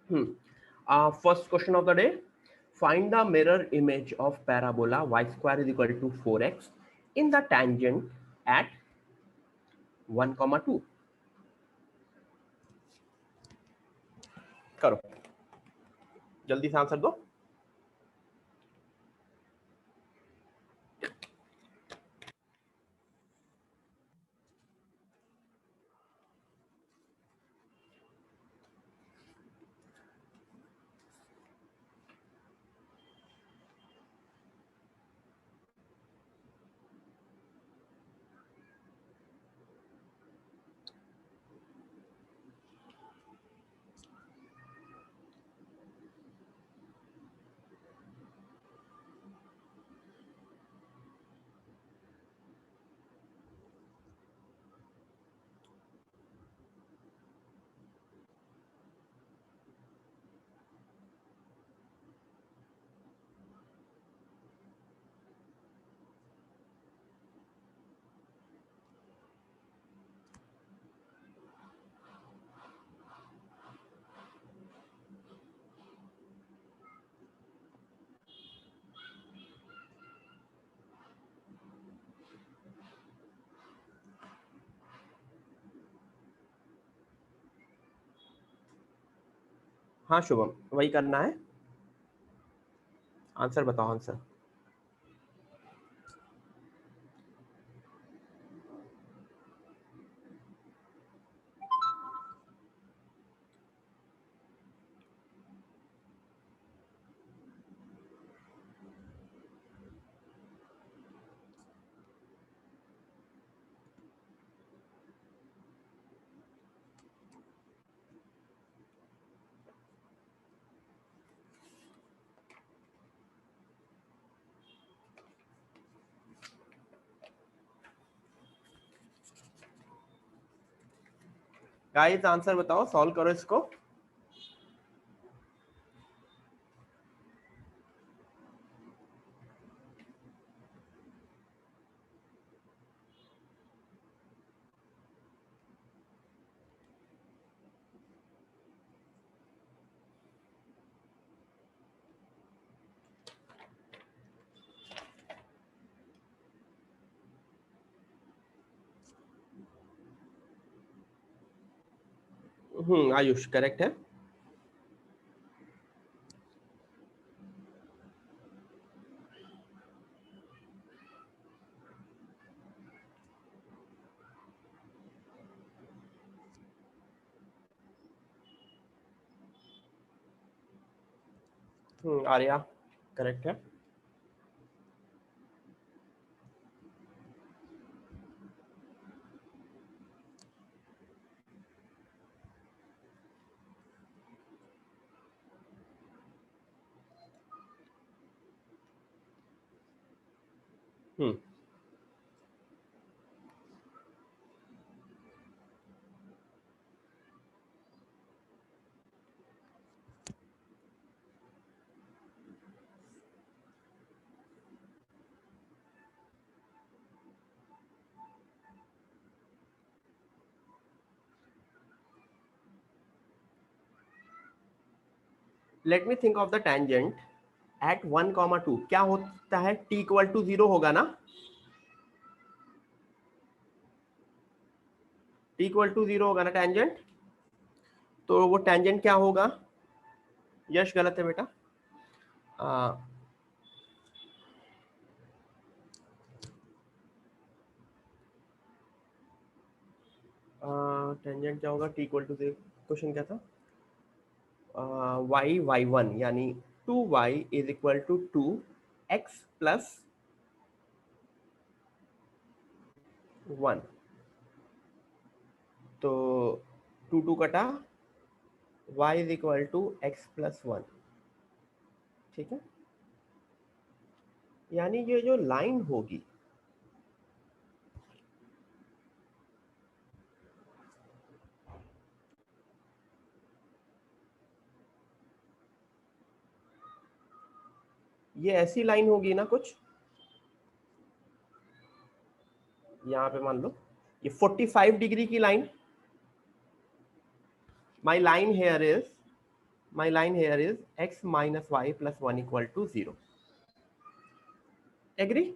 First question of the day. Find the mirror image of parabola y square is equal to 4x in the tangent at 1, 2. करो, जल्दी से answer दो. हाँ शुभम, वही करना है. आंसर बताओ. आंसर गाइस, आंसर बताओ, सॉल्व करो इसको. आयुष करेक्ट है. आर्या करेक्ट है. Let me think of the tangent at 1, 2. क्या होता है? t इक्वल टू 0 होगा ना? t इक्वल टू 0 होगा ना टेंजेंट? तो वो टेंजेंट क्या होगा? यश गलत है बेटा. टेंजेंट क्या होगा? t equal to 0. क्वेश्चन क्या था? y1 यानी 2y is equal to 2x plus 1. तो 2 कटा, y is equal to x plus 1. ठीक है, यानी ये जो लाइन होगी ये ऐसी लाइन होगी ना कुछ. यहाँ पे मान लो ये 45 डिग्री की line. My line here is my line here is x minus y plus 1 equal to 0. Agree?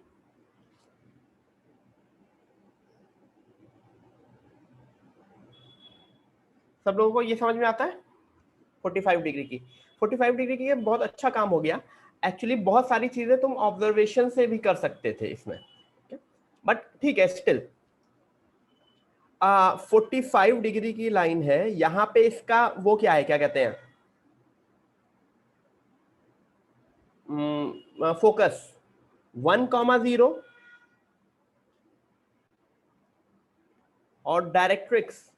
सब लोगों को ये समझ में आता है? 45 डिग्री की 45 डिग्री की ये बहुत अच्छा काम हो गया. एक्चुअली बहुत सारी चीजें तुम ऑब्जर्वेशन से भी कर सकते थे इसमें, बट ठीक है. स्टिल 45 डिग्री की लाइन है यहां पे. इसका वो क्या है, क्या कहते हैं, फोकस 1,0 और डायरेक्ट्रिक्स.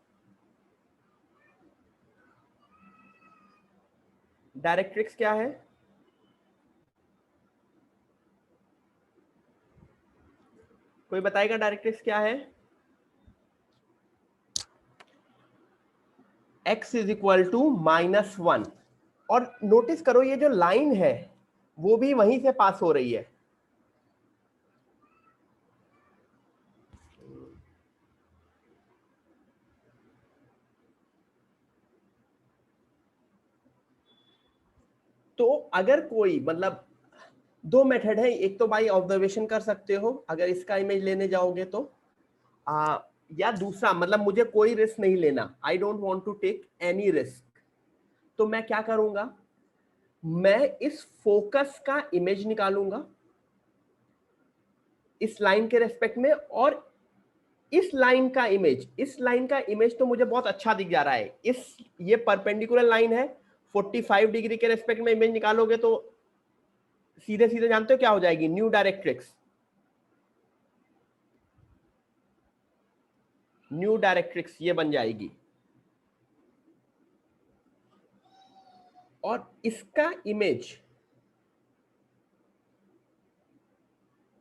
डायरेक्ट्रिक्स क्या है? कोई बताएगा डायरेक्ट्रिक्स क्या है? x is equal to -1. और नोटिस करो ये जो लाइन है वो भी वहीं से पास हो रही है. तो अगर कोई मतलब दो मेथड है. एक तो भाई ऑब्जर्वेशन कर सकते हो अगर इसका इमेज लेने जाओगे तो, या दूसरा मतलब मुझे कोई रिस्क नहीं लेना. I don't want to take any risk. तो मैं क्या करूंगा, मैं इस फोकस का इमेज निकालूंगा इस लाइन के रेस्पेक्ट में. और इस लाइन का इमेज तो मुझे बहुत अच्छा दिख जा रहा है. ये परपेंडिकुलर लाइन है. 45 डिग्री के रेस्पेक्ट में इमेज निकालोगे तो सीधे सीधे जानते हो क्या हो जाएगी, न्यू डायरेक्ट्रिक्स. न्यू डायरेक्ट्रिक्स ये बन जाएगी. और इसका इमेज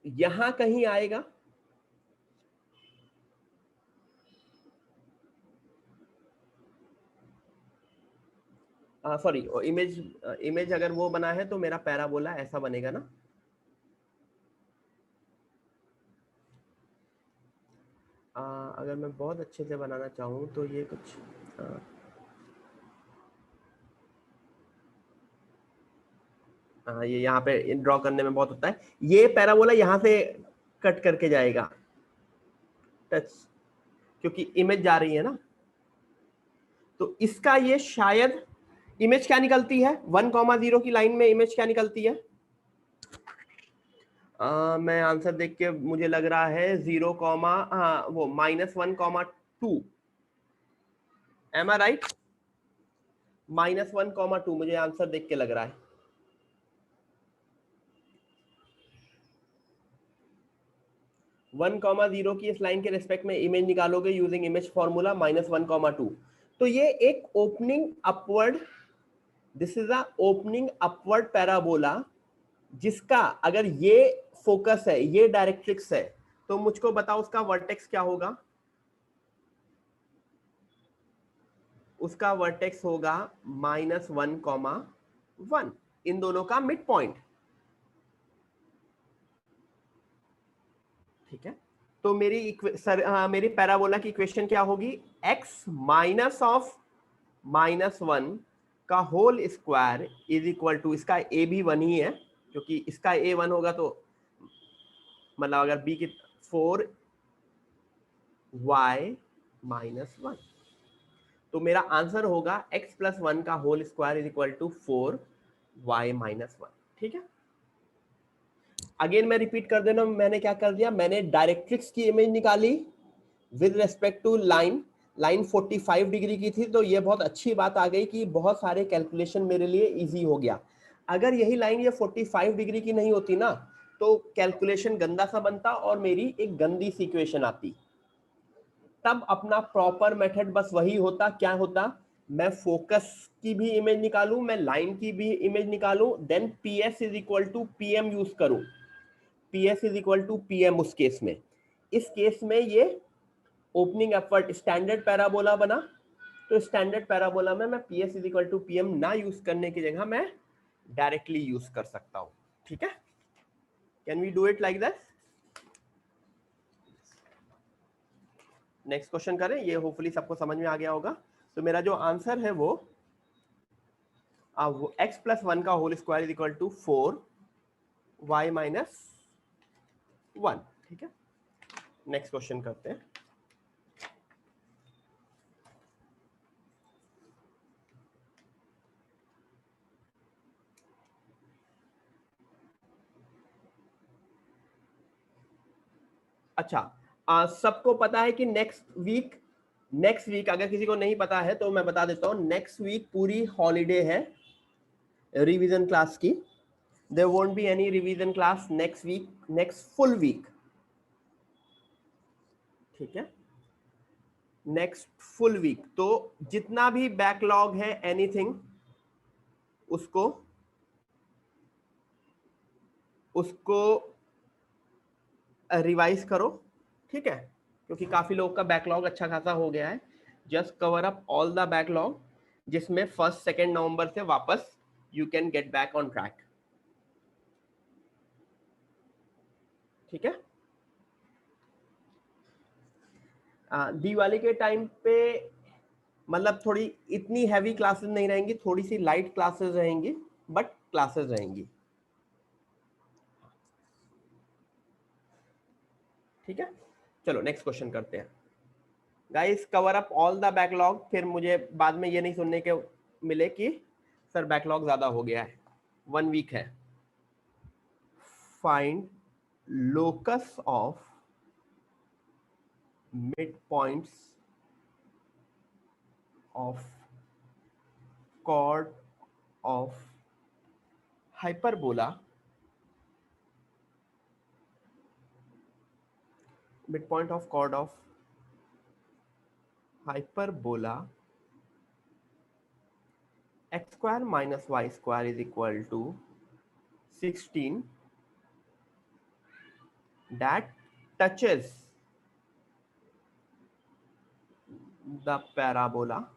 यहां कहीं आएगा. सॉरी, इमेज अगर वो बना है तो मेरा पैराबोला ऐसा बनेगा ना. अगर मैं बहुत अच्छे से बनाना चाहूं तो ये कुछ ये यहाँ पे ड्रॉ करने में बहुत होता है. ये पैराबोला यहाँ से कट करके जाएगा टच, क्योंकि इमेज जा रही है ना. तो इसका ये शायद इमेज क्या निकलती है 1,0 की लाइन में. इमेज क्या निकलती है? मैं आंसर देख के मुझे लग रहा है 0, वो -1,2. M I right? -1,2 मुझे आंसर देख के लग रहा है. वन कॉमा जीरो की इस लाइन के रेस्पेक्ट में इमेज निकालोगे यूजिंग इमेज फॉर्मूला -1,2. तो ये एक opening upward, this is a opening upward parabola जिसका अगर ये फोकस है, ये डायरेक्ट्रिक्स है, तो मुझको बताओ उसका वर्टेक्स क्या होगा. उसका वर्टेक्स होगा -1,1. इन दोनों का मिड पॉइंट. ठीक है. तो मेरी पैराबोला की इक्वेशन क्या होगी, x माइनस ऑफ -1 का whole square is equal to, इसका a भी 1 ही है क्योंकि इसका a 1 होगा तो मतलब अगर b की 4y -1. तो मेरा आंसर होगा x + 1 का whole square is equal to 4y -1. ठीक है. अगेन मैं रिपीट कर देना, मैंने क्या कर दिया, मैंने डायरेक्ट्रिक्स की इमेज निकाली with respect to line. Line 45 degree की थी, तो ये बहुत अच्छी बात आ गई कि बहुत सारे कैलकुलेशन मेरे लिए इजी हो गया. अगर यही लाइन ये 45 डिग्री की नहीं होती ना तो कैलकुलेशन गंदा सा बनता और मेरी एक गंदी सी इक्वेशन आती. तब अपना प्रॉपर मेथड बस वही होता. क्या होता, मैं फोकस की भी इमेज निकालूं, मैं लाइन की भी इमेज निकालूं, then PS is equal to PM use करूं. PS is equal to PM उस केस में. इस केस में ये ओपनिंग अपवर्ड स्टैंडर्ड पैराबोला बना. तो स्टैंडर्ड पैराबोला में मैं PS is equal to PM ना यूज करने की जगह मैं डायरेक्टली यूज कर सकता हूं. ठीक है. Can we do it like that? Next question करें. ये होपफुली सबको समझ में आ गया होगा. तो मेरा जो आंसर है वो वो x प्लस 1 का whole square is equal to 4y minus 1। ठीक है, नेक्स्ट क्वेश्चन करते हैं। अच्छा, सबको पता है कि नेक्स्ट वीक अगर किसी को नहीं पता है तो मैं बता देता हूं, नेक्स्ट वीक पूरी हॉलीडे है रिवीजन क्लास की। There won't be any revision class next week, next full week. ठीक है, नेक्स्ट फुल वीक। तो जितना भी बैकलॉग है एनीथिंग, उसको उसको रिवाइज करो। ठीक है, क्योंकि काफी लोग का बैकलॉग अच्छा खासा हो गया है। Just cover up all the backlog, जिसमें 1 2 नवंबर से वापस you can get back on track. ठीक है, दिवाली के टाइम पे मतलब थोड़ी इतनी हैवी क्लासेस नहीं रहेंगी, थोड़ी सी लाइट क्लासेस रहेंगी, बट क्लासेस रहेंगी। ठीक है, चलो नेक्स्ट क्वेश्चन करते हैं। Guys cover up all the backlog, फिर मुझे बाद में ये नहीं सुनने के मिले कि सर बैकलॉग ज्यादा हो गया है। 1 वीक है। Find locus of mid points of chord of hyperbola, midpoint of chord of hyperbola, x square minus y square is equal to 16, that touches the parabola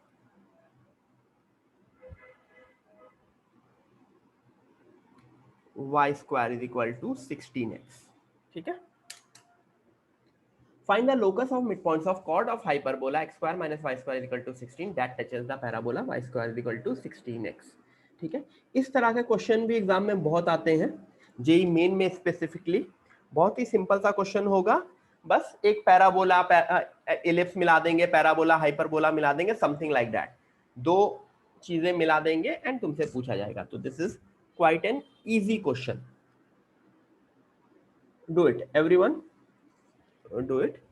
y square is equal to 16x। ठीक है, find the locus of midpoints of chord of hyperbola x square minus y square is equal to 16 that touches the parabola y square is equal to 16x। ठीक है, इस तरह के question भी exam में बहुत आते हैं, जेई मेन में स्पेसिफिकली। बहुत ही सिंपल सा क्वेश्चन होगा, बस एक पैराबोला इलिप्स मिला देंगे, पैराबोला हाइपरबोला मिला देंगे, समथिंग लाइक दैट। दो चीजें मिला देंगे एंड तुमसे पूछा जाएगा। तो this is quite an easy question. Do it everyone, do it.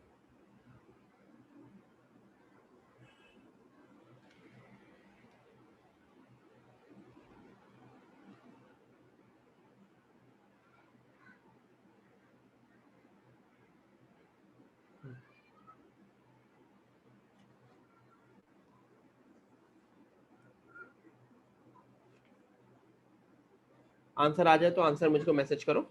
Answer आ जाए तो आंसर मुझको मैसेज करो।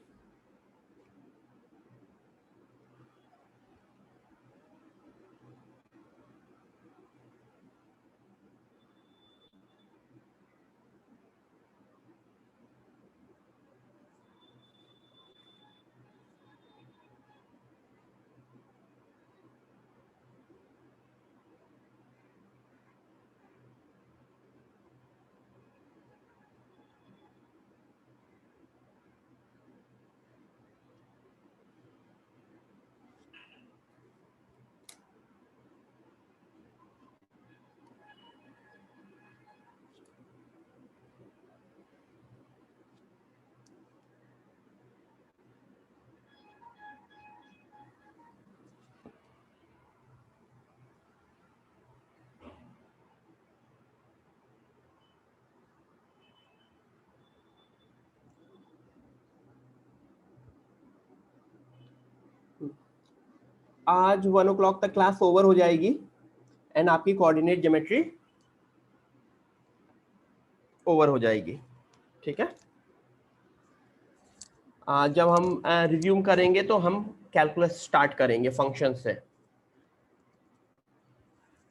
आज 1 o'clock तक क्लास ओवर हो जाएगी एंड आपकी कोऑर्डिनेट ज्योमेट्री ओवर हो जाएगी। ठीक है, जब हम रिज्यूम करेंगे तो हम कैलकुलस स्टार्ट करेंगे फंक्शन से।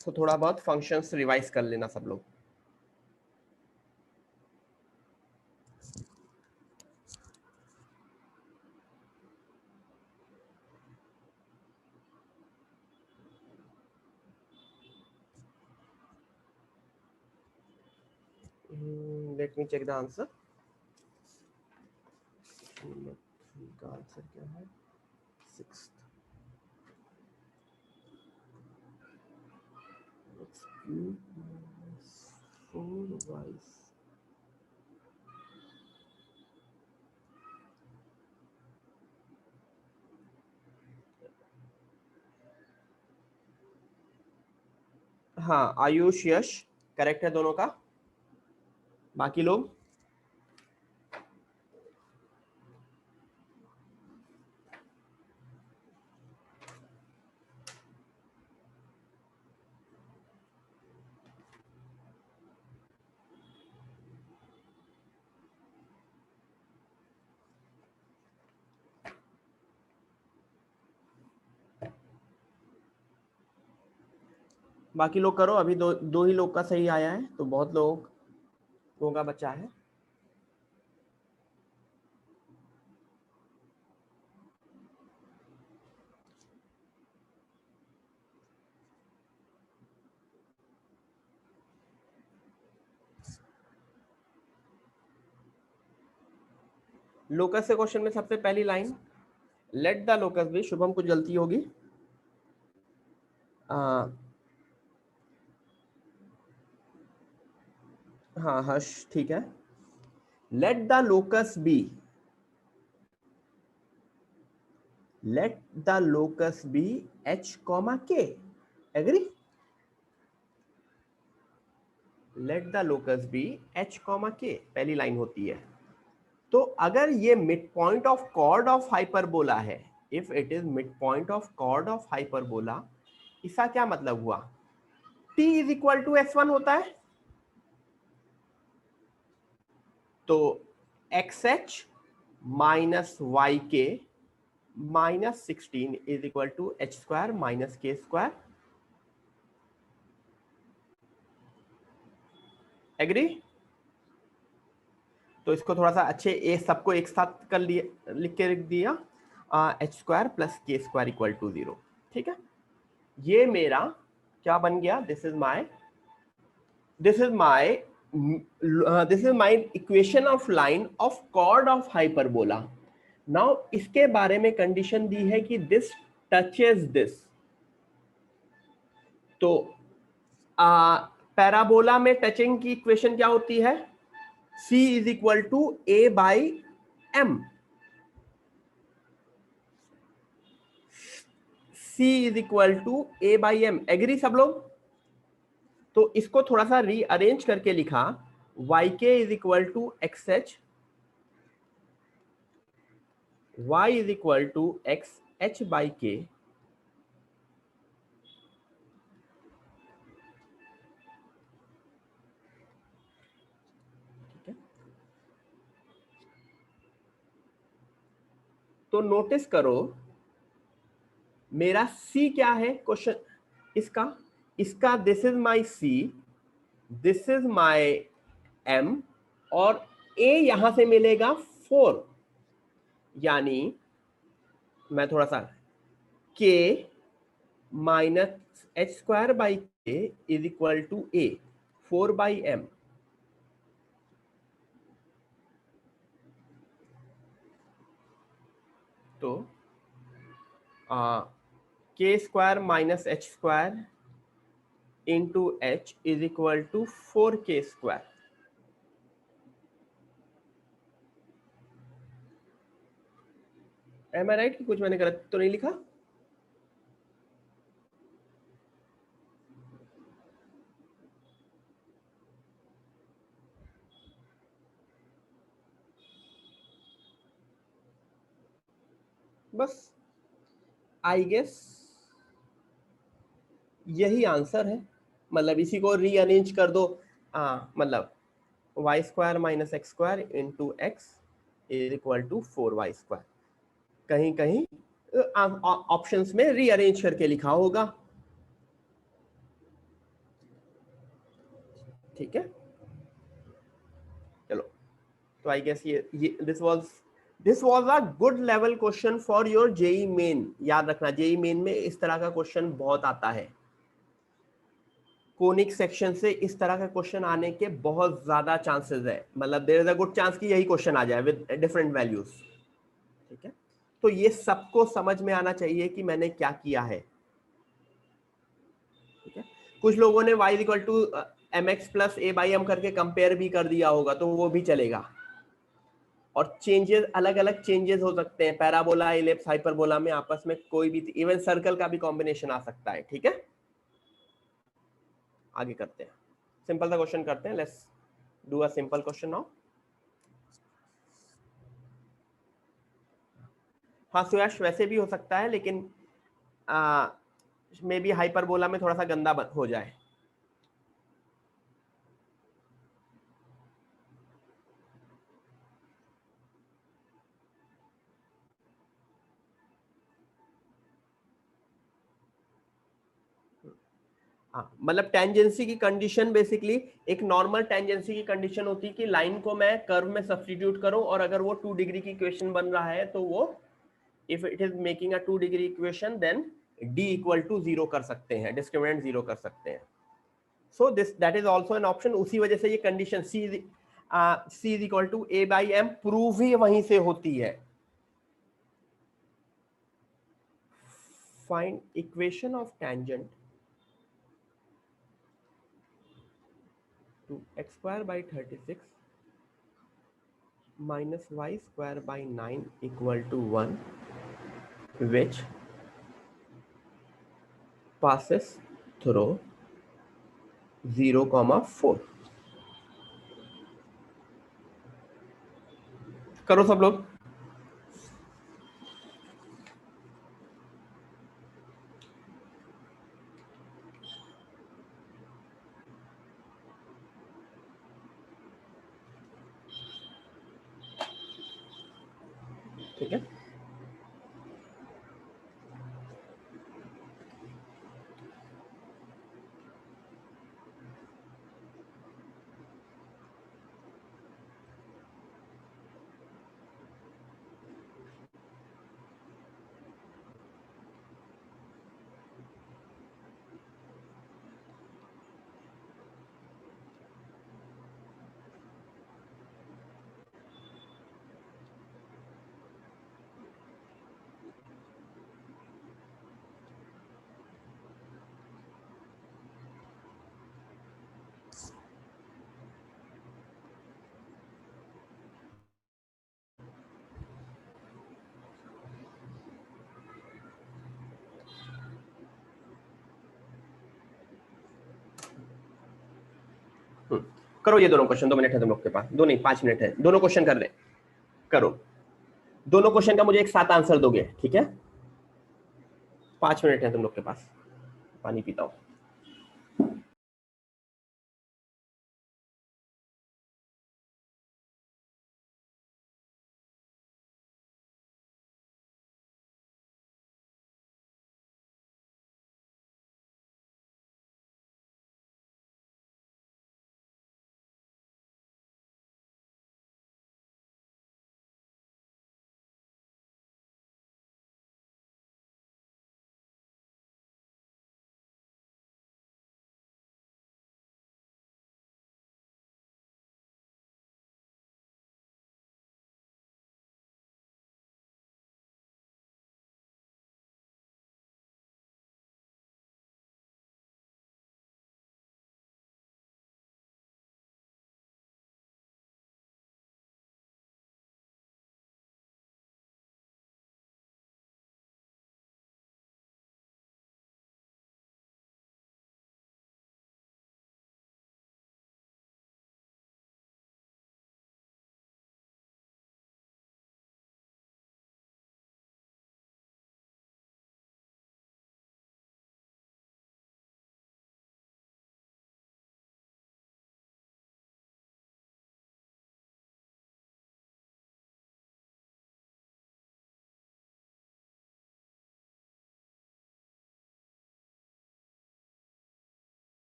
तो थोड़ा बहुत फंक्शंस रिवाइज कर लेना सब लोग। Let me check the answer. का आंसर क्या है? 6th। x cube minus 4y। हाँ आयुष यश करेक्ट है दोनों का। बाकी लोग करो। अभी दो ही लोग का सही आया है, तो बहुत लोगों का बचा है। लोकस से क्वेश्चन में सबसे पहली लाइन, लेट द लोकस भी, शुभम कुछ गलती होगी। हाँ हर्ष ठीक है। Let the locus be, let the locus be h comma k, agree? let the locus be h comma k पहली लाइन होती है। तो अगर ये mid point of chord of hyperbola है, if it is mid point of chord of hyperbola, इसका क्या मतलब हुआ? t is equal to s1 होता है, तो xh minus Y K minus 16 is equal to H square minus K square, agree? तो इसको थोड़ा सा अच्छे ए सबको एक साथ कर लिए, लिख के रख दिया, H square plus K square equal to 0। ठीक है, ये मेरा क्या बन गया? This is my equation of line of chord of hyperbola. Now इसके बारे में कंडीशन दी है कि दिस टचेस दिस। तो पैराबोला में टचिंग की इक्वेशन क्या होती है? C is equal to A by M. C is equal to A by M, agree सब लोग? तो इसको थोड़ा सा रीअरेंज करके लिखा, Y K is equal to X H, Y is equal to X H by K, ठीक है? तो नोटिस करो मेरा C क्या है क्वेश्चन इसका this is my C, this is my M, और A यहां से मिलेगा 4, यानी मैं थोड़ा सा K minus H square by K is equal to A 4 by M. तो K square minus H square into H is equal to 4k square. Am I right कि कुछ मैंने गलत तो नहीं लिखा? बस आई गेस यही आंसर है, मतलब इसी को रीअरेंज कर दो, मतलब Y square minus X square into X is equal to 4y square. कहीं कहीं ऑप्शंस में रीअरेंज करके लिखा होगा, ठीक है? चलो, तो आई गेस ये this was a good level question for your JEE Main. याद रखना जेई मेन में इस तरह का क्वेश्चन बहुत आता है। कोनिक सेक्शन से इस तरह का क्वेश्चन आने के बहुत ज्यादा चांसेस है, मतलब there is a good chance कि यही क्वेश्चन आ जाए विद डिफरेंट वैल्यूज। ठीक है, तो ये सबको समझ में आना चाहिए कि मैंने क्या किया है। ठीक है, कुछ लोगों ने y equal to M X plus A by M करके कंपेयर भी कर दिया होगा, तो वो भी चलेगा। और चेंजेस, अलग अलग चेंजेस हो सकते हैं, पैराबोला, इलिप्स, हाइपरबोला में आपस में कोई भी, इवन सर्कल का भी कॉम्बिनेशन आ सकता है। ठीक है, आगे करते हैं, सिंपल सा क्वेश्चन करते हैं। Let's do a simple question now. हाँ सुयश, वैसे भी हो सकता है, लेकिन मे बी हाइपरबोला में थोड़ा सा गंदा हो जाए। हाँ, मतलब टेंजेंसी की कंडीशन बेसिकली, एक नॉर्मल टेंजेंसी की कंडीशन होती है कि लाइन को मैं कर्व में सब्स्टिट्यूट करूं, और अगर वो 2 डिग्री की इक्वेशन बन रहा है तो वो, if it is making a 2 degree equation, then d equal to 0 कर सकते हैं, डिस्क्रिमिनेंट 0 कर सकते हैं। So this that is also an option. उसी वजह से ये condition c is equal to a by m prove ही वहीं से होती है। Find equation of tangent to x square by 36 minus y square by 9 equal to 1, which passes through 0,4। करो सब लोग। ठीक है, करो ये दोनों क्वेश्चन। 2 मिनट है तुम लोग के पास, दो नहीं 5 मिनट है, दोनों क्वेश्चन कर ले। करो दोनों क्वेश्चन का, मुझे एक साथ आंसर दोगे। ठीक है, 5 मिनट है तुम लोग के पास, पानी पीता हूँ।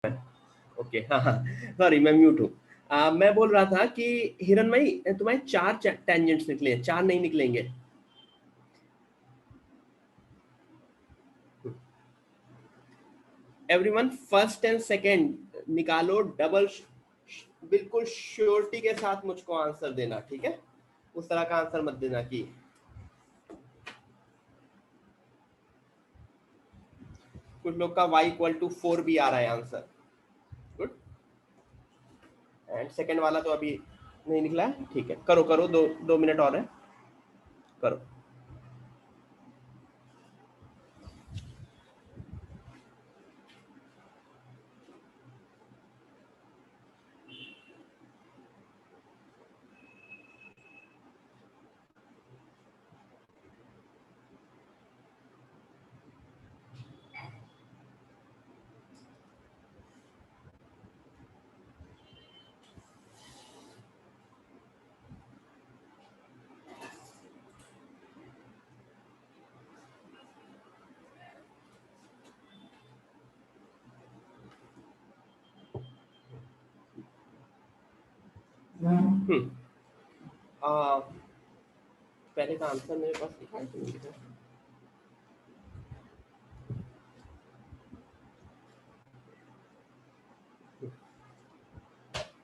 ओके, हाँ हाँ, सॉरी मैं म्यूट हूँ। मैं बोल रहा था कि हिरन भाई तुम्हारे चार टेंजेंट्स निकले हैं, चार नहीं निकलेंगे। एवरीवन फर्स्ट एंड सेकंड निकालो, डबल बिल्कुल श्योरिटी के साथ मुझको आंसर देना, ठीक है? उस तरह का आंसर मत देना कि कुछ लोग का y इक्वल टू 4 भी आ रहा है आंसर। गुड। एंड सेकंड वाला तो अभी नहीं निकला है, ठीक है, करो करो, 2 मिनट और है, करो। आ, पहले का आंसर मेरे पास लिखा है कि नहीं लिखा?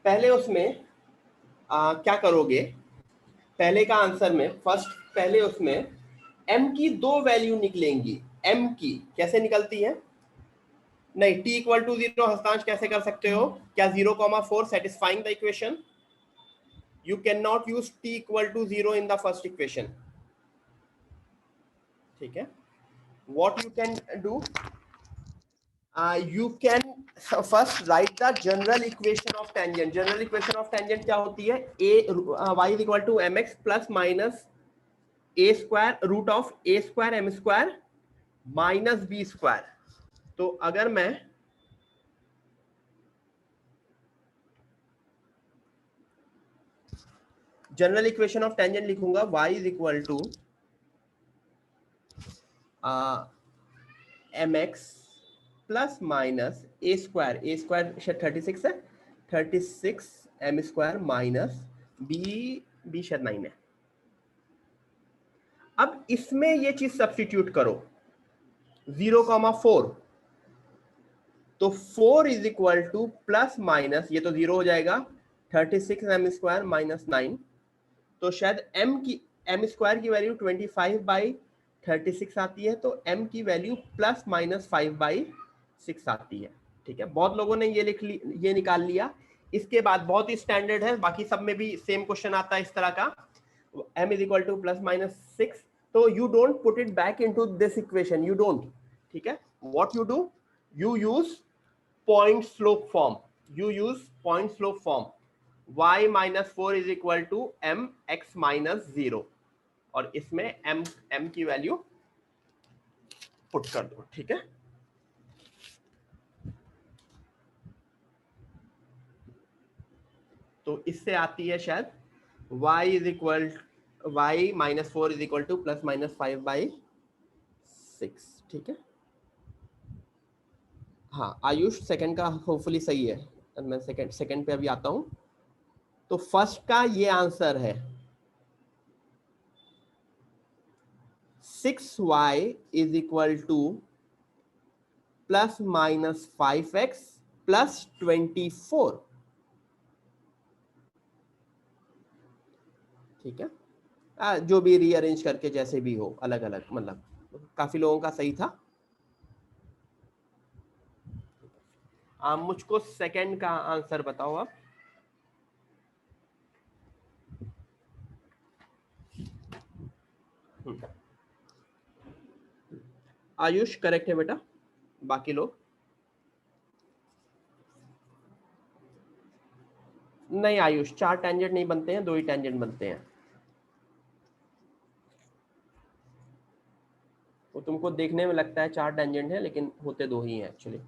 पहले उसमें क्या करोगे, पहले का आंसर में फर्स्ट, पहले उसमें m की दो वैल्यू निकलेंगी। m की कैसे निकलती है? नहीं, t इक्वल टू 0 हस्तांश कैसे कर सकते हो? क्या 0,4 satisfying the equation? You cannot use t equal to 0 in the first equation. ठीक है? What you can do? You can first write the general equation of tangent. General equation of tangent क्या होती है? y is equal to mx plus minus a square root of a square m square minus b square. तो अगर मैं general equation of tangent लिखूंगा, y is equal to mx plus minus A square 36 है, 36 m square minus B शायद 9 है। अब इसमें ये चीज सब्स्टिट्यूट करो, 0,4, तो 4 is equal to plus minus, ये तो 0 हो जाएगा, 36 m स्क्वायर माइनस 9, तो शायद m स्क्वायर की वैल्यू 25/36 आती है, तो m की वैल्यू प्लस माइनस 5/6 आती है। ठीक है, बहुत लोगों ने ये निकाल लिया। इसके बाद बहुत ही स्टैंडर्ड है, बाकी सब में भी सेम क्वेश्चन आता है इस तरह का, m is equal to plus minus 6, तो you don't put it back into this equation, you don't. ठीक है, what you do, you use point slope form, you use point slope form, y minus 4 is equal to m x minus 0, और इसमें m की value put कर दो। ठीक है, तो इससे आती है शायद y is equal, y minus 4 is equal to plus minus 5/6। ठीक है, हाँ आयुष सेकंड का होपफुली सही है, मैं सेकंड पे अभी आता हूं। तो फर्स्ट का ये आंसर है 6y is equal to plus minus 5x plus 24। ठीक है, जो भी रीअरेंज करके जैसे भी हो, अलग अलग, मतलब काफी लोगों का सही था। मुझको सेकंड का आंसर बताओ आप। आयुष करेक्ट है बेटा, बाकी लोग नहीं। आयुष, 4 टेंजेंट नहीं बनते हैं, 2 ही टेंजेंट बनते हैं। वो तुमको देखने में लगता है 4 टेंजेंट है, लेकिन होते 2 ही हैं एक्चुअली।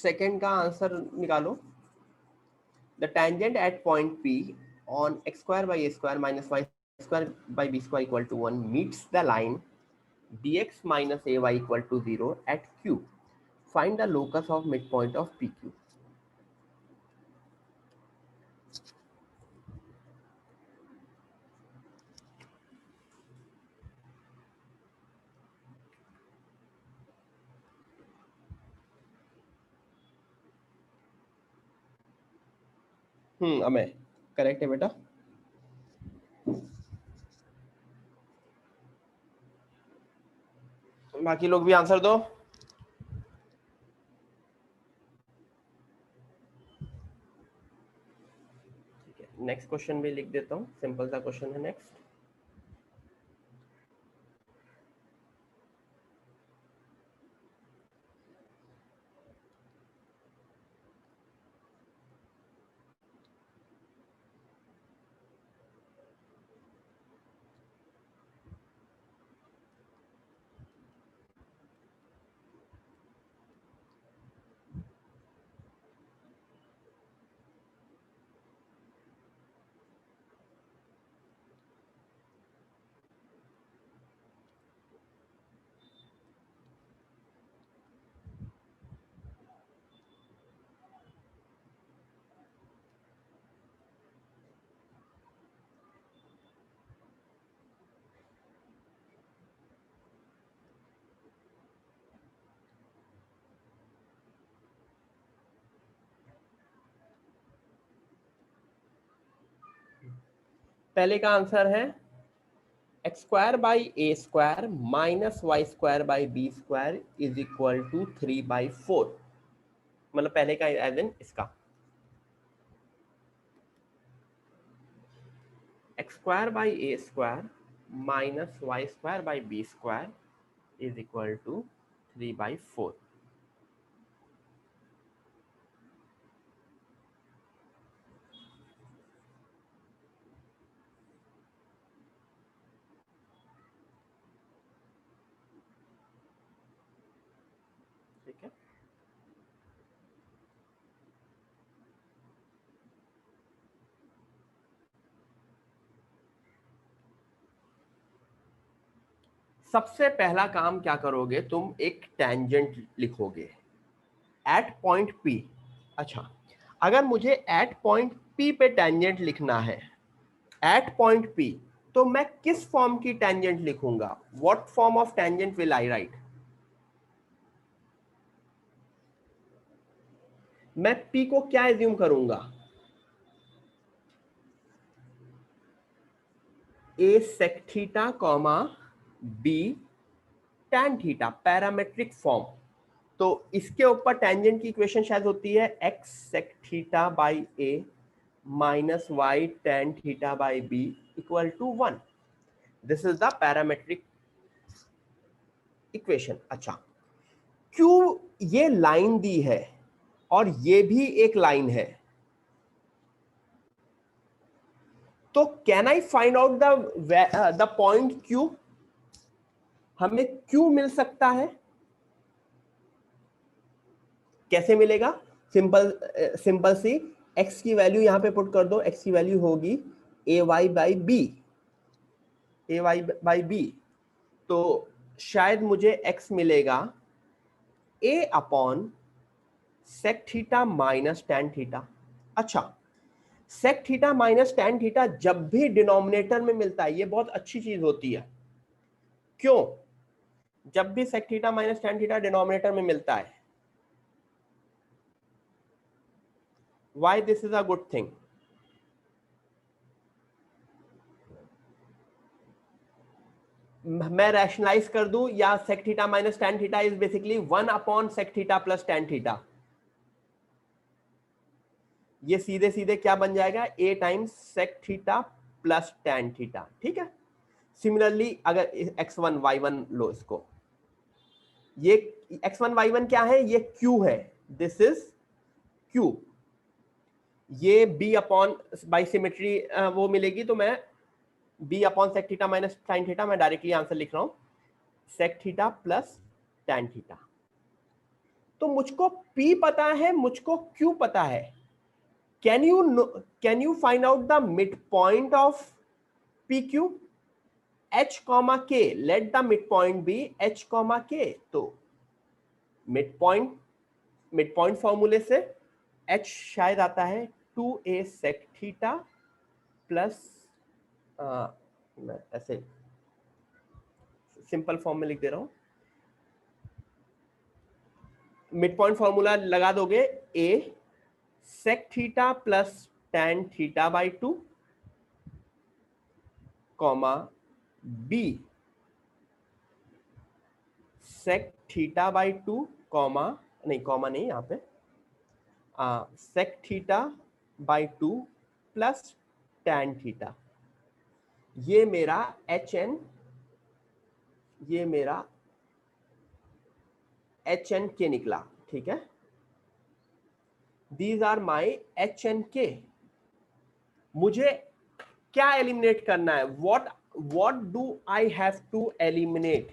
सेकेंड का आंसर निकालो। The tangent at point P on x square by a square minus y square by b square equal to 1 meets the line dx minus ay equal to 0 at Q. Find the locus of midpoint of PQ. Amey correct है बेटा। बाकी लोग भी answer दो। ठीक है, next question भी लिख देता हूँ, सिंपल सा क्वेश्चन है नेक्स्ट। पहले का आंसर है x square by A square minus y square by B square is equal to 3/4। मतलब पहले का एज इन इसका x square by A square minus y square by B square is equal to 3/4। ठीक है, सबसे पहला काम क्या करोगे तुम, एक टेंजेंट लिखोगे एट पॉइंट P। अच्छा, अगर मुझे एट पॉइंट P पे टेंजेंट लिखना है, एट पॉइंट P, तो मैं किस फॉर्म की टेंजेंट लिखूंगा? What form of tangent will I right? मैं P को क्या एज्यूम करूंगा? A sec theta comma B tan theta, parametric form. तो इसके ऊपर टेंजेंट की इक्वेशन शायद होती है x sec theta by A minus y tan theta by B equal to 1। This is the parametric equation. अच्छा, क्यों ये लाइन दी है और ये भी एक लाइन है, तो can I find out the point Q? हमें Q मिल सकता है। कैसे मिलेगा? सिंपल सी, x की वैल्यू यहां पे पुट कर दो। x की वैल्यू होगी ay by B, ay by B. तो शायद मुझे x मिलेगा a upon sec theta minus tan theta. अच्छा, sec theta minus tan theta जब भी डिनोमिनेटर में मिलता है, ये बहुत अच्छी चीज होती है। क्यों? जब भी sec theta minus tan theta denominator में मिलता है, why this is a good thing? मैं रैशनलाइज कर दूं, या sec theta minus tan theta is basically 1 upon sec theta plus tan theta. ये सीधे सीधे क्या बन जाएगा? a times sec theta plus tan theta. ठीक है, सिमिलरली अगर x1 y1 लो इसको, ये x1 y1 क्या है? ये q है, दिस इज q। ये b अपॉन बाई सिमेट्री वो मिलेगी, तो मैं b upon sec theta minus tan theta, मैं डायरेक्टली आंसर लिख रहा हूं sec theta plus tan theta. तो मुझको P पता है, मुझको Q पता है. Can you find out the midpoint of PQ? H comma K. Let the midpoint be H comma K. तो midpoint फॉर्मूले से H शायद आता है 2a sec थीटा प्लस, मैं ऐसे सिंपल फॉर्म में लिख दे रहा हूं. मिड पॉइंट फॉर्मूला लगा दोगे, a sec theta plus tan theta by 2 comma b sec theta by 2 comma नहीं यहाँ पे sec theta by 2 plus tan theta. ये मेरा HN, ये मेरा HNK निकला. ठीक है, दीज आर माई HNK. मुझे क्या एलिमिनेट करना है? what do I have to eliminate?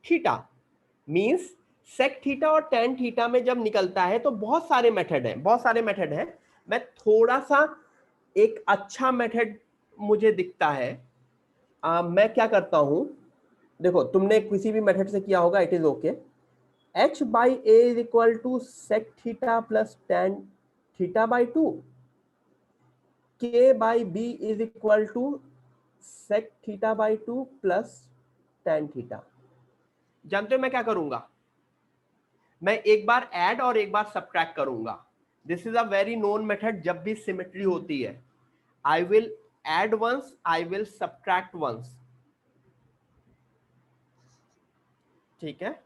Theta means sec theta और tan थीटा में जब निकलता है तो बहुत सारे मेथड हैं. मैं थोड़ा सा एक अच्छा मेथड मुझे दिखता है. मैं क्या करता हूं, देखो तुमने किसी भी मेथड से किया होगा, it is okay. H by a is equal to sec theta plus tan theta by 2. K by b is equal to sec theta by 2 plus tan theta. जानते हो मैं क्या करूंगा? मैं एक बार ऐड और एक बार सब्ट्रैक्ट करूंगा. This is a very known method. जब भी सिमेट्री होती है, I will add once, I will subtract once. ठीक है,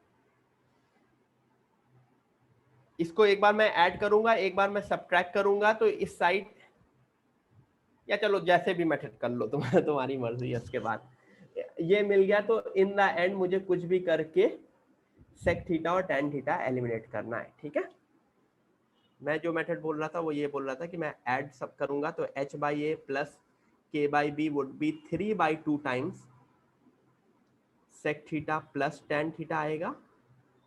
इसको एक बार मैं ऐड करूंगा, एक बार मैं सब्ट्रैक्ट करूंगा. तो इस साइड, या चलो जैसे भी मेथड कर लो, तुम्हारी मर्जी है. उसके बाद ये मिल गया, तो इन द एंड मुझे कुछ भी करके sec थीटा और tan थीटा एलिमिनेट करना है. ठीक है, मैं जो मेथड बोल रहा था वो ये बोल रहा था कि मैं ऐड सब करूंगा, तो h by a plus k by b would be 3/2 times sec theta plus tan theta आएगा,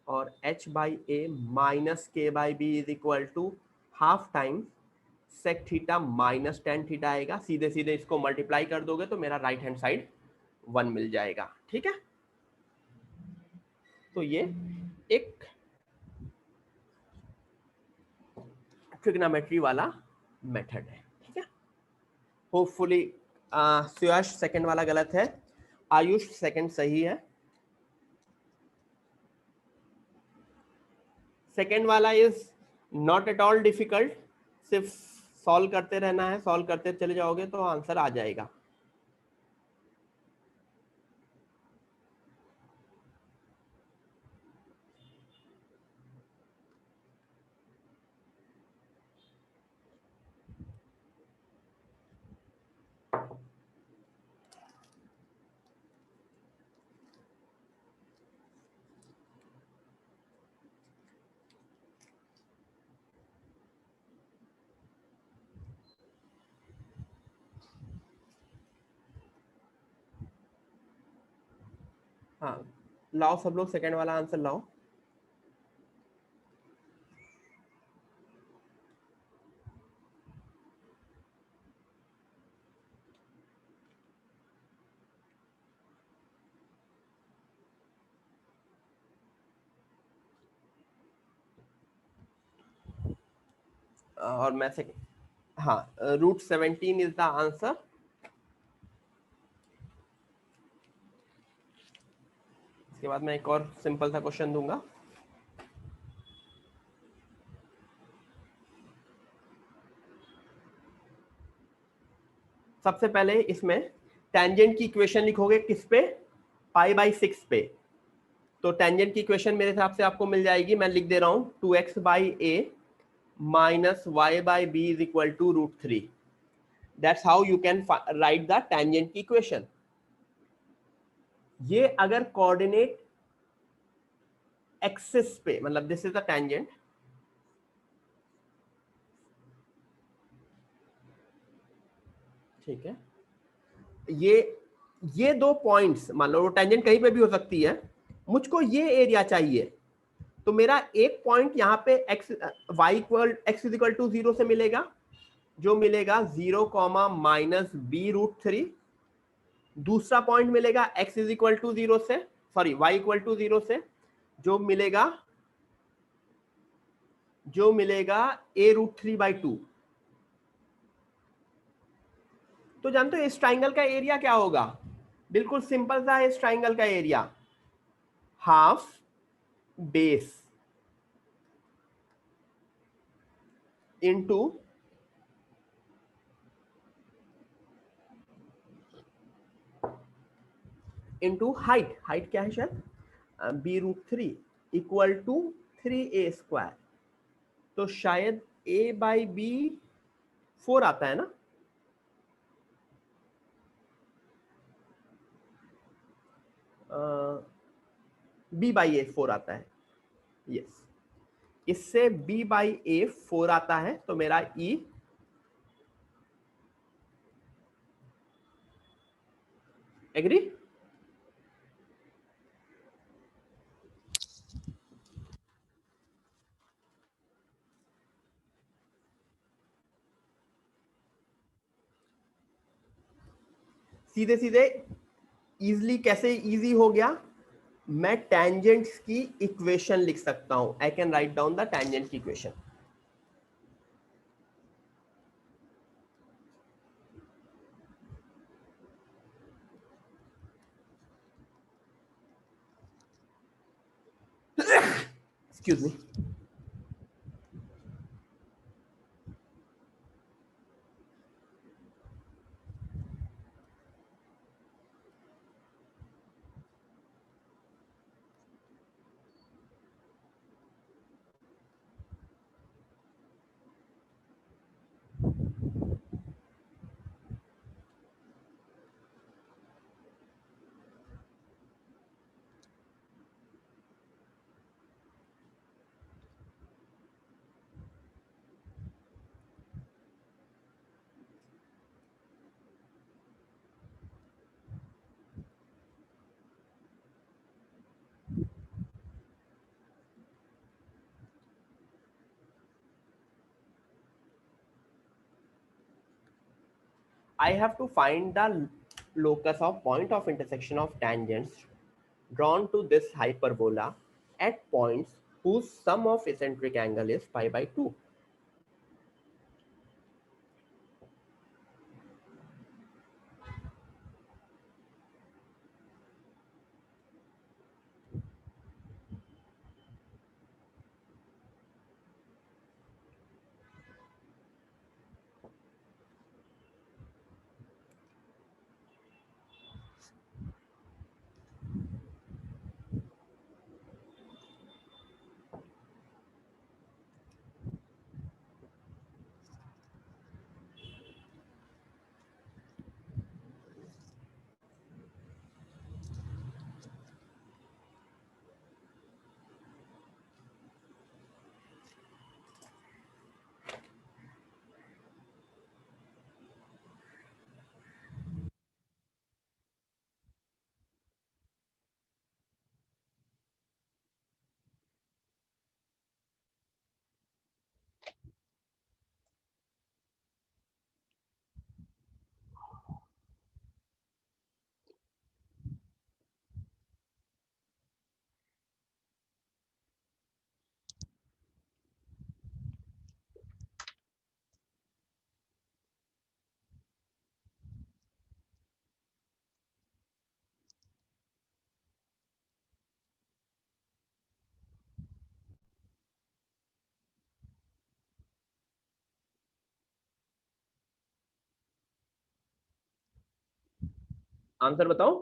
और h by a minus k by b is equal to half times sec theta minus tan theta आएगा. सीधे सीधे इसको multiply कर दोगे तो मेरा राइट हैंड साइड 1 मिल जाएगा. ठीक है, तो ये एक ट्रिग्नोमेट्री वाला मेथड है. ठीक है, होपफुली सुयश सेकंड वाला गलत है, आयुष सेकंड सही है. सेकंड वाला is not at all difficult. सिर्फ सॉल्व करते रहना है, सॉल्व करते चले जाओगे तो आंसर आ जाएगा. हाँ, लाओ सब लोग सेकंड वाला आंसर लाओ. और मैं से हाँ, √17 इज द आंसर. इसके बाद मैं एक और सिंपल सा क्वेश्चन दूंगा. सबसे पहले इसमें टेंजेंट की इक्वेशन लिखोगे किस पे? π/6 पे. तो टेंजेंट की इक्वेशन मेरे हिसाब से आपको मिल जाएगी. मैं लिख दे रहा हूं 2x by a minus y by b is equal to √3. That's how you can write the tangent की इक्वेशन. ये अगर कोऑर्डिनेट एक्सिस पे, मतलब दिस इज द टेंजेंट, ठीक है, ये दो पॉइंट्स, मान लो टेंजेंट कहीं पे भी हो सकती है. मुझको ये एरिया चाहिए, तो मेरा एक पॉइंट यहाँ पे x y equal x is equal to 0 से मिलेगा, जो मिलेगा 0 कॉमा माइनस b√3। दूसरा पॉइंट मिलेगा x इज इक्वल टू 0 से, सॉरी y इक्वल टू 0 से, जो मिलेगा a√3/2। तो जानते हो इस ट्राइंगल का एरिया क्या होगा? बिल्कुल सिंपल सा है इस ट्राइंगल का area, half base into height. Height क्या है शायद b√3 इक्वल टू 3a²। तो शायद a/b 4 आता है ना? b/a 4 आता है, यस। इससे b/a 4 आता है, तो मेरा e एग्री। सीधे सीधे इजली कैसे इजी हो गया, मैं टेंजेंट्स की इक्वेशन लिख सकता हूं। I can write down the tangent की equation. Excuse me. I have to find the locus of point of intersection of tangents drawn to this hyperbola at points whose sum of eccentric angle is pi/2. Answer बताओ।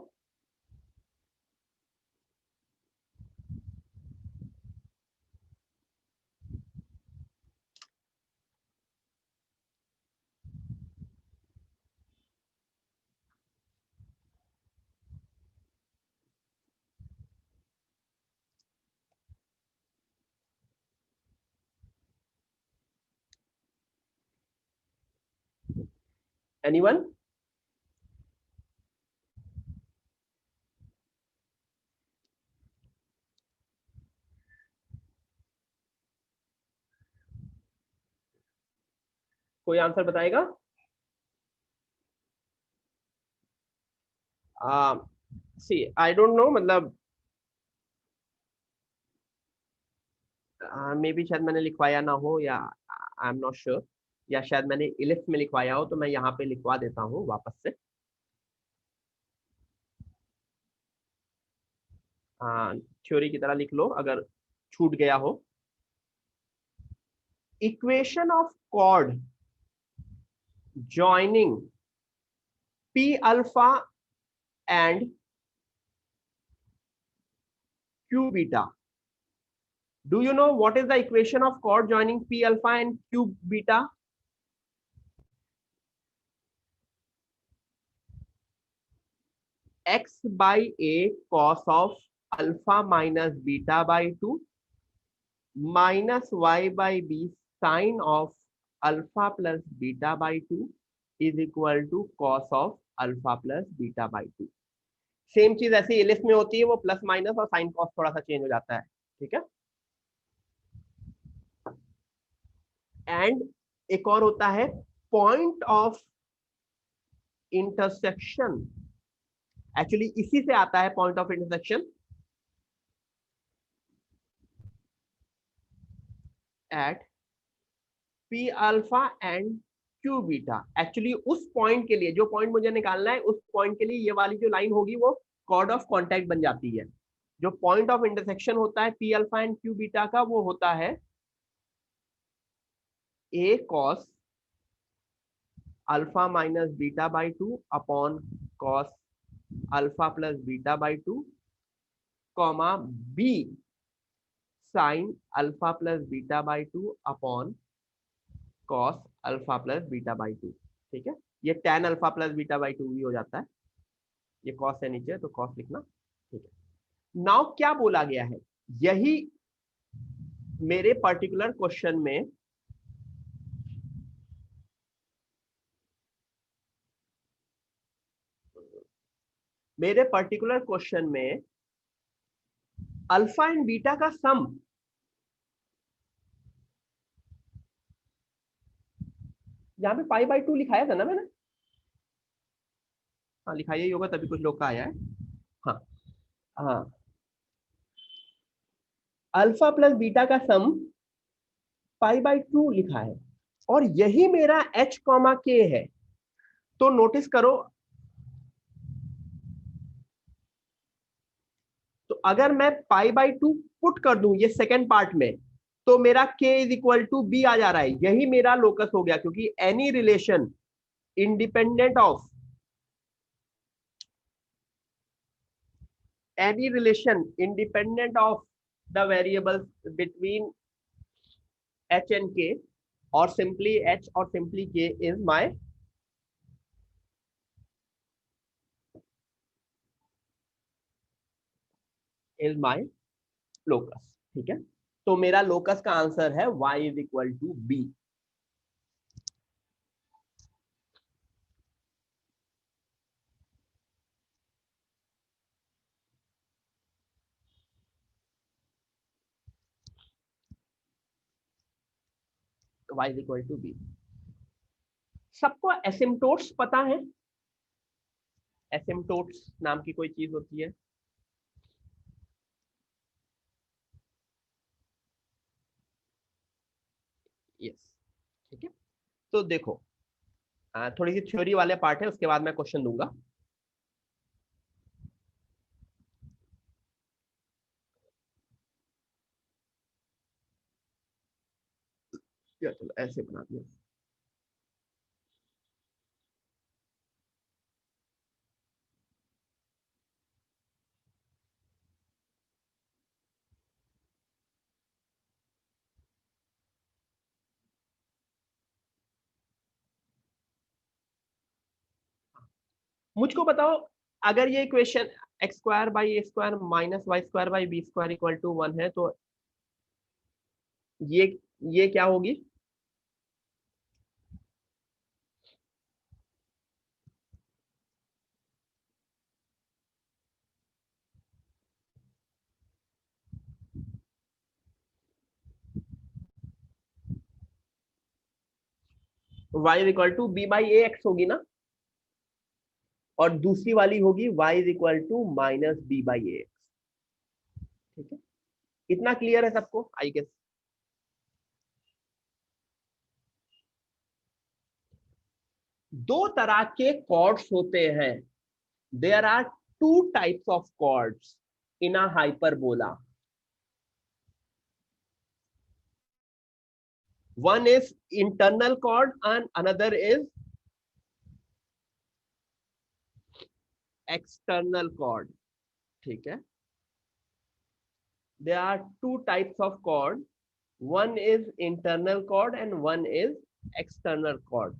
Anyone? कोई answer बताएगा? सी I don't know, मतलब may be शायद मैंने लिखवाया ना हो, या आई एम नॉट श्योर, या शायद मैंने इलिप्स में लिखवाया हो, तो मैं यहाँ पे लिखवा देता हूँ वापस से। थ्योरी की तरह लिख लो अगर छूट गया हो। Equation of chord joining P alpha and Q beta. Do you know what is the equation of chord joining P alpha and Q beta? X by A cos of alpha minus beta by 2 minus Y by B sine of alpha plus beta by 2 is equal to cos of alpha plus beta by 2. Same चीज ऐसे Alice में होती है, वो plus minus और sine cos थोड़ा सा change हो जाता है, ठीक है। एंड एक और होता है पॉइंट ऑफ इंटरसेक्शन, एक्चुअली इसी से आता है point of intersection at P alpha and Q beta. Actually उस पॉइंट के लिए, जो पॉइंट मुझे निकालना है, उस पॉइंट के लिए ये वाली जो लाइन होगी वो कॉर्ड ऑफ कॉन्टैक्ट बन जाती है। जो पॉइंट ऑफ इंटरसेक्शन होता है P alpha and Q beta का, वो होता है A cos alpha minus beta by 2 upon cos alpha plus beta by 2 comma B sine alpha plus beta by 2 upon cos alpha plus beta by 2। ठीक है, ये tan alpha plus beta by 2 भी हो जाता है, ये कॉस है नीचे तो कॉस लिखना। ठीक है, नाउ क्या बोला गया है, यही मेरे पर्टिकुलर क्वेश्चन में अल्फा एंड बीटा का सम यहाँ पे पाई बाई 2 लिखाया था ना मैंने? हाँ लिखाया ही होगा, तभी कुछ लोग का आया है। हाँ हाँ, अल्फा प्लस बीटा का सम पाई बाई 2 लिखा है, और यही मेरा h कॉमा के है। तो नोटिस करो, तो अगर मैं पाई बाई 2 पुट कर दूं ये सेकेंड पार्ट में, तो मेरा k is equal to B आ जा रहा है, यही मेरा लोकस हो गया, क्योंकि any relation independent of the variables between h and k, or simply h or simply k is my locus. ठीक है, तो मेरा लोकस का आंसर है y is equal to b. y is equal to b. सबको asymptotes पता है? Asymptotes नाम की कोई चीज होती है? यस, ठीक है। तो देखो, थोड़ी सी थ्योरी वाले पार्ट है, उसके बाद मैं क्वेश्चन दूंगा। चलो ऐसे बना दिया। मुझको बताओ, अगर ये equation x square by A square minus y square by B square equal to 1 है, तो ये ये क्या होगी? y is equal to b by a x होगी ना, और दूसरी वाली होगी y is equal to minus B by a x. ठीक है, इतना क्लियर है सबको आई गेस। दो तरह के कॉर्ड्स होते हैं, there are two types of chords in a hyperbola. One is internal chord and another is external chord. ठीक है, there are two types of chord, one is internal chord and one is external chord।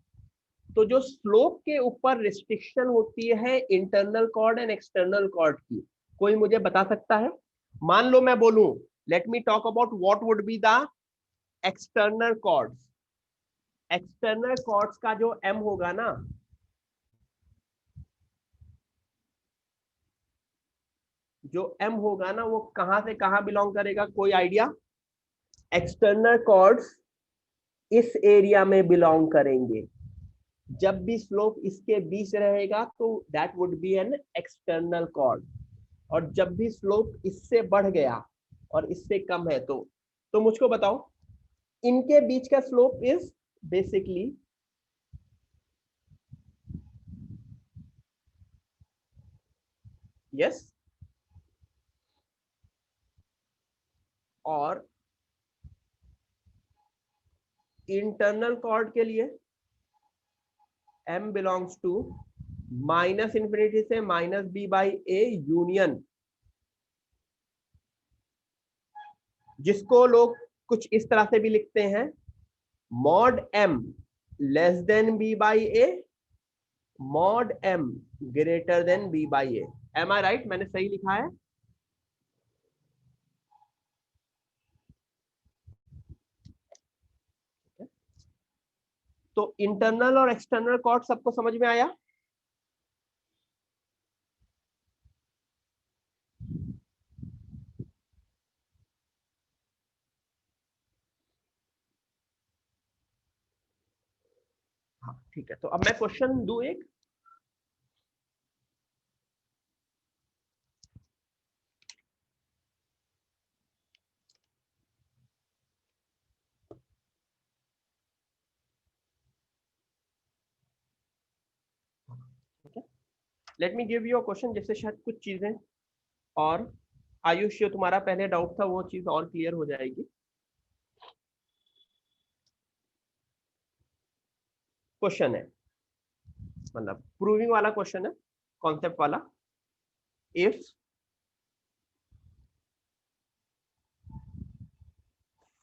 तो जो slope के ऊपर restriction होती है internal chord and external chord की, कोई मुझे बता सकता है? मान लो मैं बोलूं, let me talk about what would be the external chords. External chords का जो एम होगा ना, जो एम होगा ना, वो कहां से कहां बिलोंग करेगा, कोई आइडिया? एक्सटर्नल कॉर्ड्स इस एरिया में बिलोंग करेंगे। जब भी स्लोप इसके बीच रहेगा तो that would be an external chord, और जब भी स्लोप इससे बढ़ गया और इससे कम है तो मुझको बताओ, इनके बीच का स्लोप इज बेसिकली यस, और इंटरनल कॉर्ड के लिए m belongs to minus infinity से minus B by A union, जिसको लोग कुछ इस तरह से भी लिखते हैं, mod m less than B by A, mod m greater than B by A. Am I right? मैंने सही लिखा है? तो इंटरनल और एक्सटर्नल कॉर्ड सबको समझ में आया? हाँ ठीक है, तो अब मैं क्वेश्चन दूं एक। Let me give you a question, जिससे शायद कुछ चीजें और आयुष, जो तुम्हारा पहले डाउट था वो चीज और क्लियर हो जाएगी। क्वेश्चन है, मतलब प्रूविंग वाला क्वेश्चन है, कॉन्सेप्ट वाला। If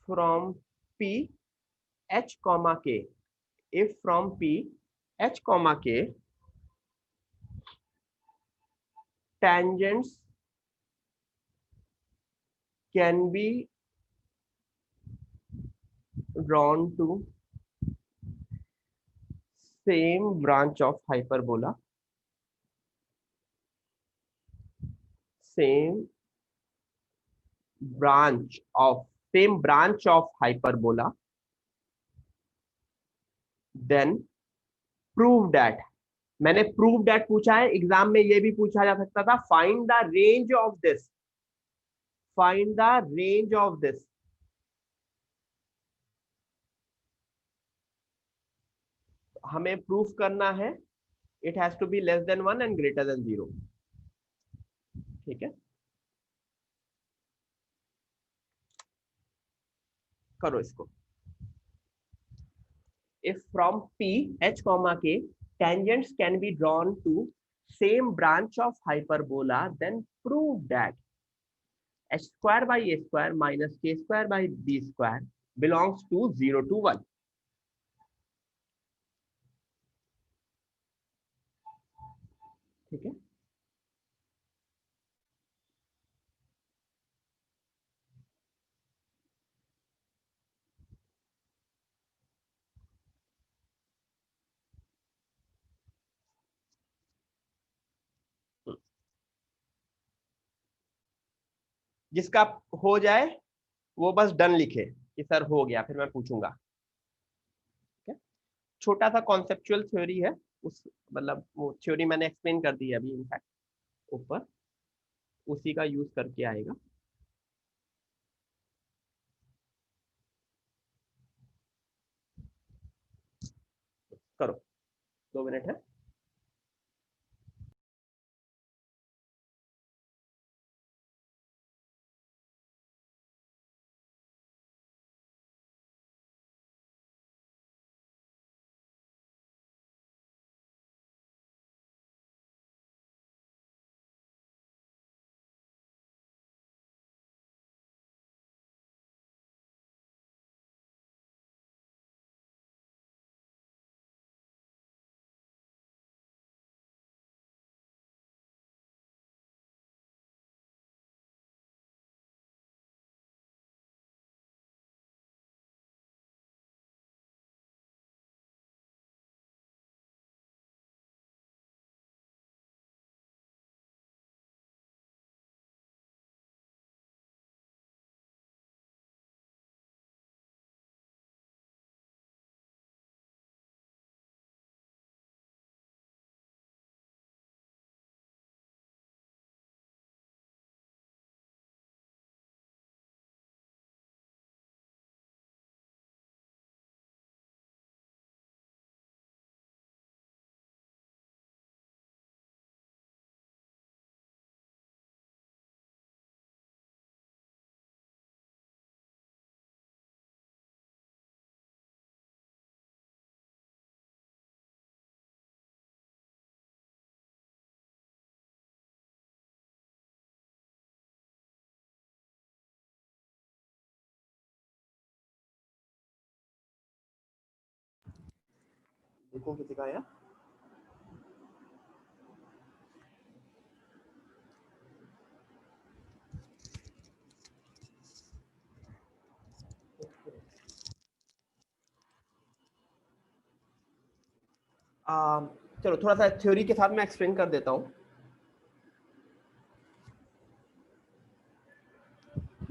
from P H comma K, if from P H comma K tangents can be drawn to same branch of hyperbola, same branch of hyperbola, then prove that। मैंने prove that पूछा है, exam में ये भी पूछा जा सकता था, find the range of this, find the range of this. हमें प्रूफ करना है it has to be less than 1 and greater than 0। ठीक है, करो इसको। if from p h comma k tangents can be drawn to same branch of hyperbola, then prove that h square by a square minus k square by b square belongs to 0 to 1। ठीक है, जिसका हो जाए वो बस done लिखे कि sir हो गया, फिर मैं पूछूंगा। छोटा सा कॉन्सेप्चुअल थ्योरी है, उस मतलब वो थ्योरी मैंने एक्सप्लेन कर दी है अभी इनफैक्ट ऊपर, उसी का यूज करके आएगा। करो, 2 मिनट है। देखो किसी का आया। चलो थोड़ा सा थ्योरी के साथ मैं एक्सप्लेन कर देता हूँ।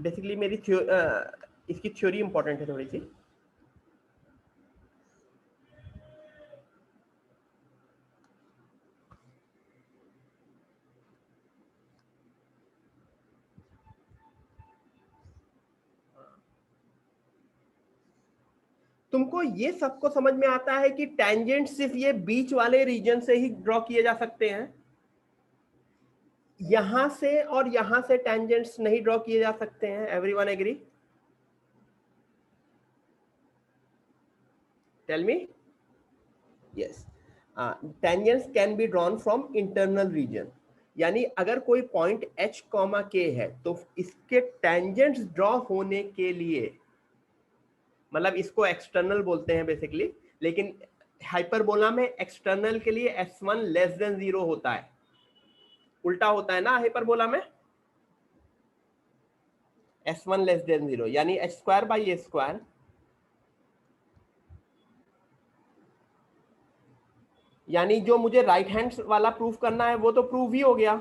बेसिकली मेरी इसकी थ्योरी इंपॉर्टेंट है थोड़ी सी। तुमको ये सबको समझ में आता है कि टेंजेंट सिर्फ ये बीच वाले रीजन से ही ड्रॉ किए जा सकते हैं, यहां से और यहां से टेंजेंट्स नहीं ड्रॉ किए जा सकते हैं। Everyone agree? Tell me. Yes, tangents can be drawn from internal region, यानी अगर कोई पॉइंट h कॉमा k है तो इसके टेंजेंट्स ड्रॉ होने के लिए, मतलब इसको एक्सटर्नल बोलते हैं बेसिकली, लेकिन हाइपरबोला में एक्सटर्नल के लिए s1 लेस देन 0 होता है। उल्टा होता है ना हाइपरबोला में, s1 लेस देन 0, यानी h square by a square, यानी जो मुझे राइट हैंड वाला प्रूफ करना है वो तो प्रूव ही हो गया।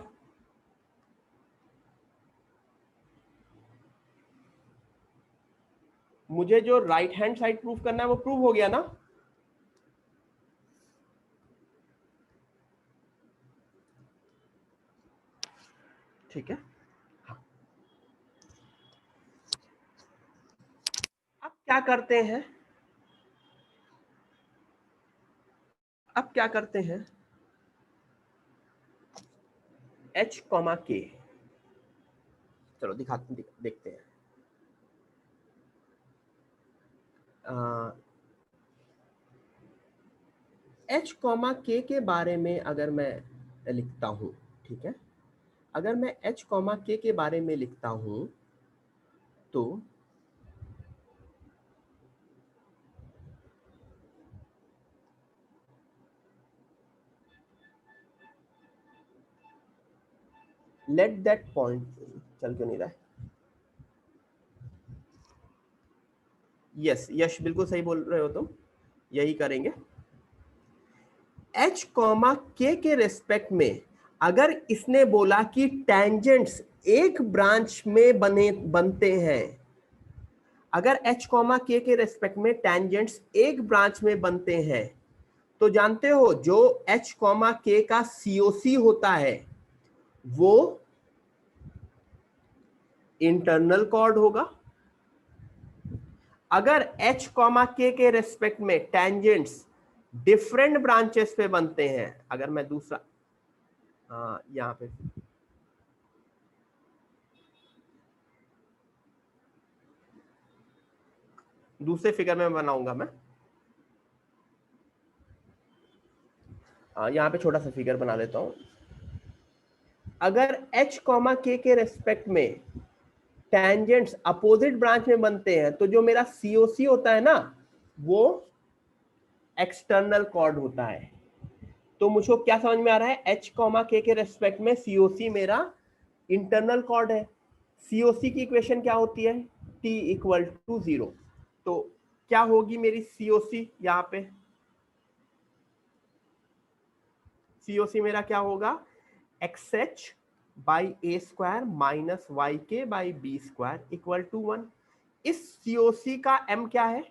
मुझे जो राइट हैंड साइड प्रूफ करना है वो प्रूव हो गया ना। ठीक है, अब क्या करते हैं, अब क्या करते हैं, h कॉमा k, चलो देखते हैं। h कॉमा k के बारे में अगर मैं लिखता हूं, ठीक है, अगर मैं h कॉमा k के बारे में लिखता हूं तो लेट दैट पॉइंट, चल क्यों नहीं रहा है? यस यश, बिल्कुल सही बोल रहे हो तुम, यही करेंगे। h कॉमा k के रेस्पेक्ट में अगर इसने बोला कि टेंजेंट्स एक ब्रांच में बनते हैं, अगर h कॉमा k के रेस्पेक्ट में टेंजेंट्स एक ब्रांच में बनते हैं, तो जानते हो जो H कॉमा K का COC होता है वो इंटरनल कॉर्ड होगा। अगर H कॉमा K के रेस्पेक्ट में टेंजेंट्स डिफरेंट ब्रांचेस पे बनते हैं, अगर मैं दूसरा यहां पे दूसरे फिगर में बनाऊंगा मैं, यहां पे छोटा सा फिगर बना लेता हूं। अगर H कॉमा K के रेस्पेक्ट में टेंजेंट्स अपोजिट ब्रांच में बनते हैं तो जो मेरा COC होता है ना वो एक्सटर्नल कॉर्ड होता है। तो मुझको क्या समझ में आ रहा है, H कॉमा K के रेस्पेक्ट में COC मेरा इंटरनल कॉर्ड है। COC की इक्वेशन क्या होती है, T इक्वल टू 0। तो क्या होगी मेरी COC, यहाँ पे COC मेरा क्या होगा, XH by A square minus Y K by B square equal to 1। इस COC का M क्या है,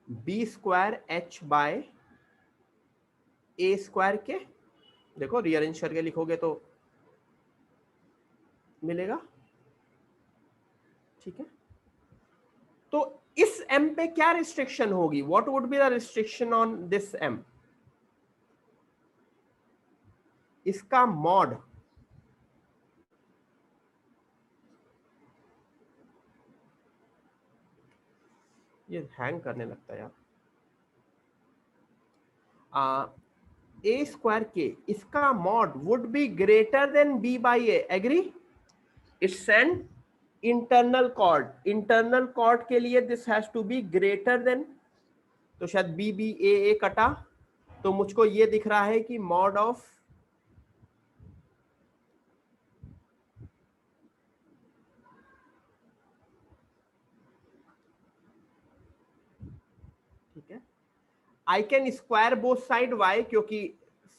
B square H by A square K, देखो रीअरेंज करके लिखोगे तो मिलेगा, ठीक है। तो इस M पे क्या रिस्ट्रिक्शन होगी, what would be the restriction on this M, इसका मॉड ये हैंग करने लगता है यार, ए स्क्वायर के, इसका mod would be greater than B by a, agree. It's an internal chord, internal chord के लिए this has to be greater than, तो शायद बी बी ए कटा, तो मुझको ये दिख रहा है कि मॉड ऑफ ठीक है, I can square both side why, क्योंकि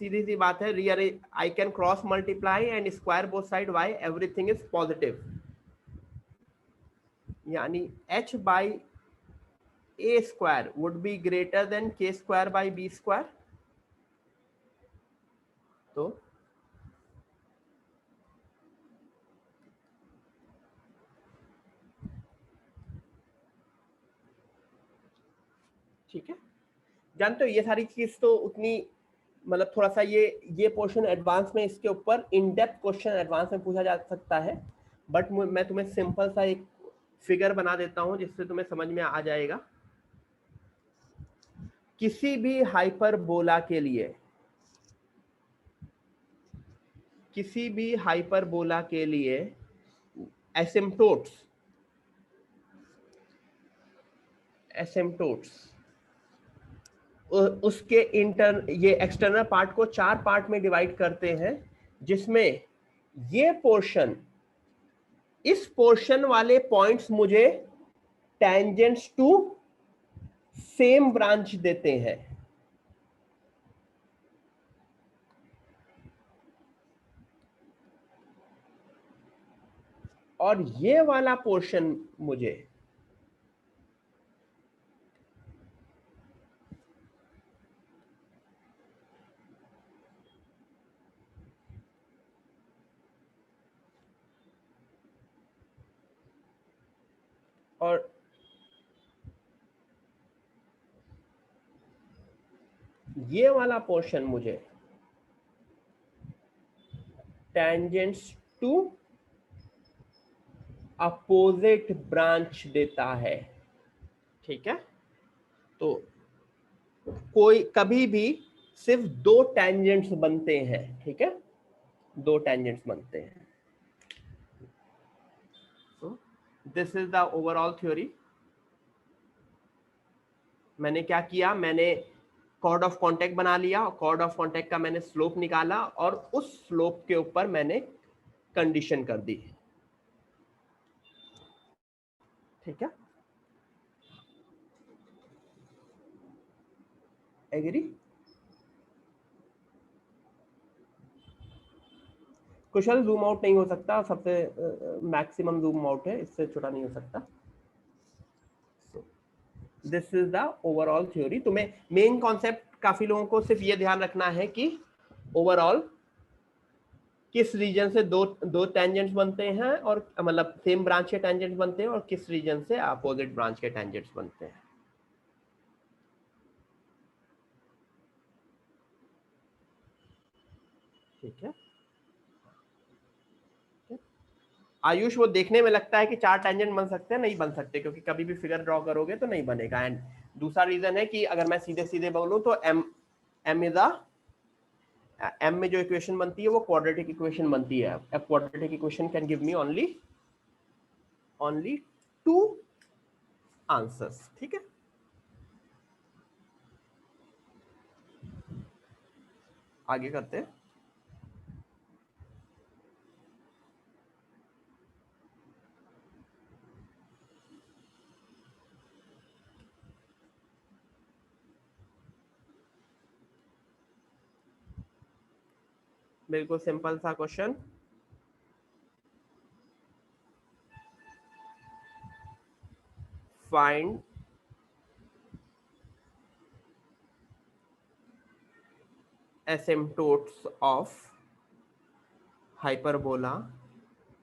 सीधी सी बात है, रियर I can cross multiply and square both side why, everything is positive, यानी h by A square would be greater than k square by B square. तो ठीक है, जानते हो ये सारी चीज तो उतनी, मतलब थोड़ा सा ये पोर्शन एडवांस में, इसके ऊपर इन डेप्थ क्वेश्चन एडवांस में पूछा जा सकता है, बट मैं तुम्हें सिंपल सा एक फिगर बना देता हूं जिससे तुम्हें समझ में आ जाएगा। किसी भी हाइपरबोला के लिए, किसी भी हाइपरबोला के लिए एसिम्पटोट्स, एसिम्पटोट्स उसके ये एक्सटर्नल पार्ट को 4 पार्ट में डिवाइड करते हैं, जिसमें ये पोर्शन, इस पोर्शन वाले पॉइंट्स मुझे टेंजेंट्स टू सेम ब्रांच देते हैं, और ये वाला पोर्शन मुझे और ये वाला पोर्शन मुझे टेंजेंट्स टू अपोजिट ब्रांच देता है, ठीक है। तो कोई कभी भी सिर्फ 2 टेंजेंट्स बनते हैं, ठीक है, 2 टेंजेंट्स बनते हैं। so, this is the overall theory. मैंने क्या किया, मैंने कॉर्ड ऑफ कांटेक्ट बना लिया, कॉर्ड ऑफ कांटेक्ट का मैंने स्लोप निकाला और उस स्लोप के ऊपर मैंने कंडीशन कर दी, ठीक है, एग्री। क्वेश्चन जूम आउट नहीं हो सकता, सबसे मैक्सिमम जूम आउट है, इससे छोटा नहीं हो सकता। This is the overall theory. तुम्हें मेन कॉन्सेप्ट काफी लोगों को सिर्फ ये ध्यान रखना है कि ओवरऑल किस रीजन से दो दो टेंजेंट्स बनते हैं, और मतलब सेम ब्रांच के टेंजेंट्स बनते हैं, और किस रीजन से अपोजिट ब्रांच के टेंजेंट्स बनते हैं। ठीक है। आयुष, वो देखने में लगता है कि 4 टेंजेंट बन सकते हैं, नहीं बन सकते, क्योंकि कभी भी फिगर ड्रॉ करोगे तो नहीं बनेगा। एंड दूसरा रीजन है कि अगर मैं सीधे सीधे बोलूं तो एम इज एम में जो इक्वेशन बनती है वो क्वाड्रेटिक इक्वेशन बनती है। A quadratic equation can give me only 2 answers. ठीक है। आगे करते हैं। बिल्कुल सिंपल सा question. Find asymptotes of hyperbola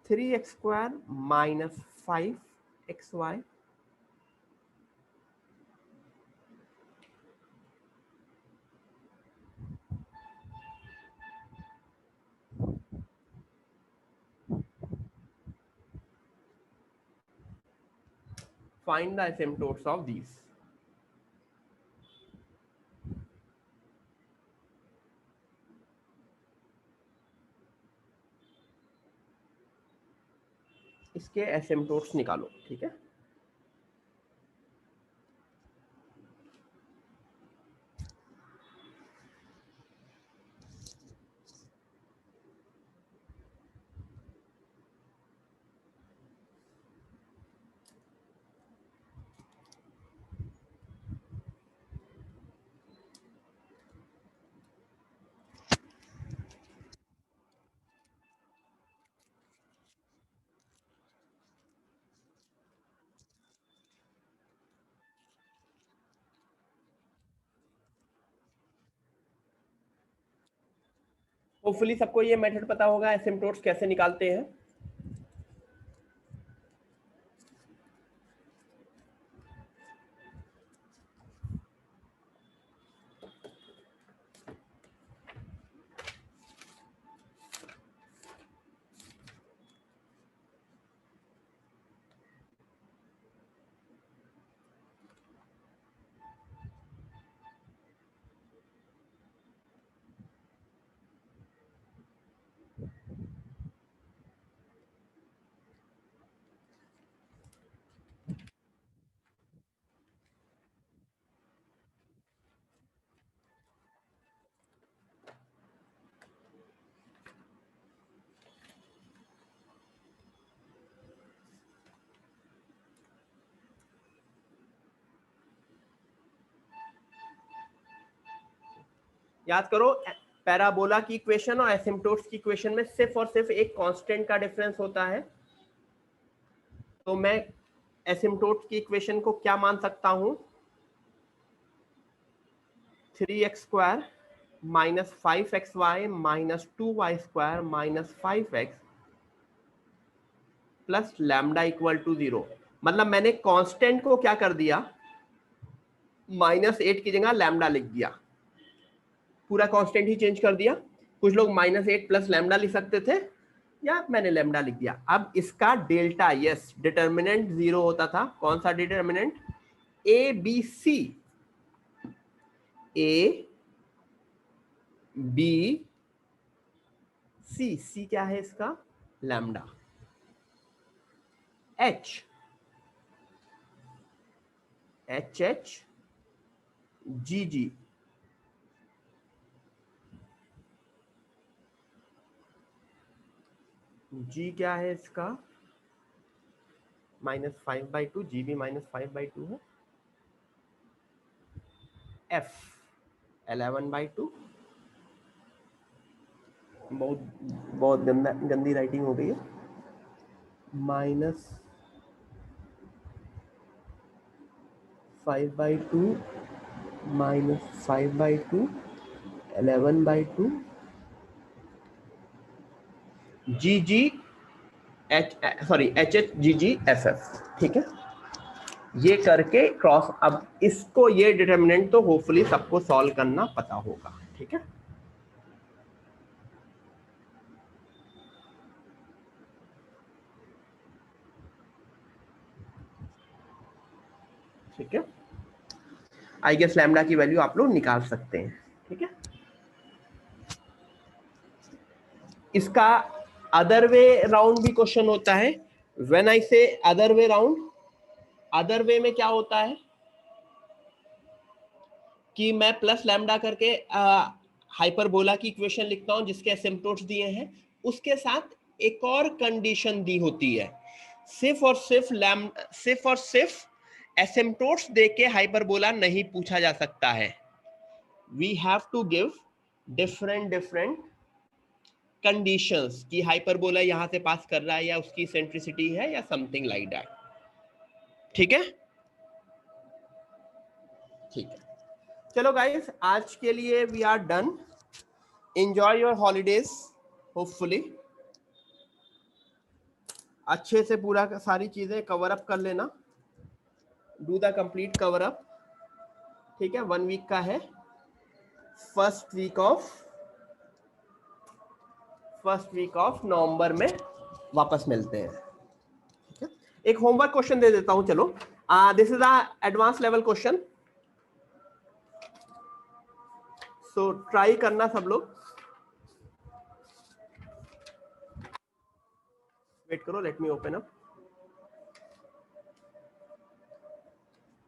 3x square minus 5xy find the asymptotes of these। इसके एसिम्पटोट्स निकालो। ठीक है। होपफुली सबको ये मेथड पता होगा एसिम्पटोट्स कैसे निकालते हैं। याद करो, पैराबोला की इक्वेशन और एसिम्पटोट्स की इक्वेशन में सिर्फ और सिर्फ एक कांस्टेंट का डिफरेंस होता है। तो मैं एसिम्पटोट्स की इक्वेशन को क्या मान सकता हूं? 3x square minus 5xy minus 2y square minus 5x plus lambda equal to 0। मतलब मैंने कांस्टेंट को क्या कर दिया, -8 की जगह लैम्डा लिख दिया, पूरा कांस्टेंट ही चेंज कर दिया। कुछ लोग -8 प्लस लैम्डा लिख सकते थे, या मैंने लैम्डा लिख दिया। अब इसका डेल्टा, यस, डिटर्मिनेंट 0 होता था। कौन सा determinant? A B C, A B C. C क्या है इसका? Lambda. H, H H G G, G क्या है इसका? -5/2। जी भी -5/2 है। एफ 11/2। बहुत बहुत गंदी राइटिंग हो गई है। 5/2 minus 5/2 11/2 GG HHGGFF, ठीक है। ये करके क्रॉस, अब इसको ये डिटर्मिनेंट तो होपफुली सबको सॉल्व करना पता होगा, ठीक है। ठीक है, आई गेस लैम्डा की वैल्यू आप लोग निकाल सकते हैं, ठीक है। इसका अदर वे राउंड भी क्वेश्चन होता है। व्हेन आई से other way round, other way में क्या होता है कि मैं प्लस लैम्डा करके हाइपरबोला की इक्वेशन लिखता हूं जिसके एसिम्पटोट्स दिए हैं, उसके साथ एक और कंडीशन दी होती है। सिर्फ और सिर्फ एसिम्पटोट्स देके हाइपरबोला नहीं पूछा जा सकता है। We have to give different conditions कि हाइपरबोला यहां से पास कर रहा है या उसकी सेंट्रिसिटी है या समथिंग लाइक दैट, ठीक है। ठीक है, चलो गाइस, आज के लिए we are done. Enjoy your holidays, hopefully अच्छे से पूरा सारी चीजें कवर अप कर लेना, do the complete cover up, ठीक है। 1 वीक का है, फर्स्ट वीक ऑफ नवंबर में वापस मिलते हैं, ठीक है। एक होमवर्क क्वेश्चन दे देता हूं, चलो। This is a advance level question, so try करना सब लोग। वेट करो, let me open up.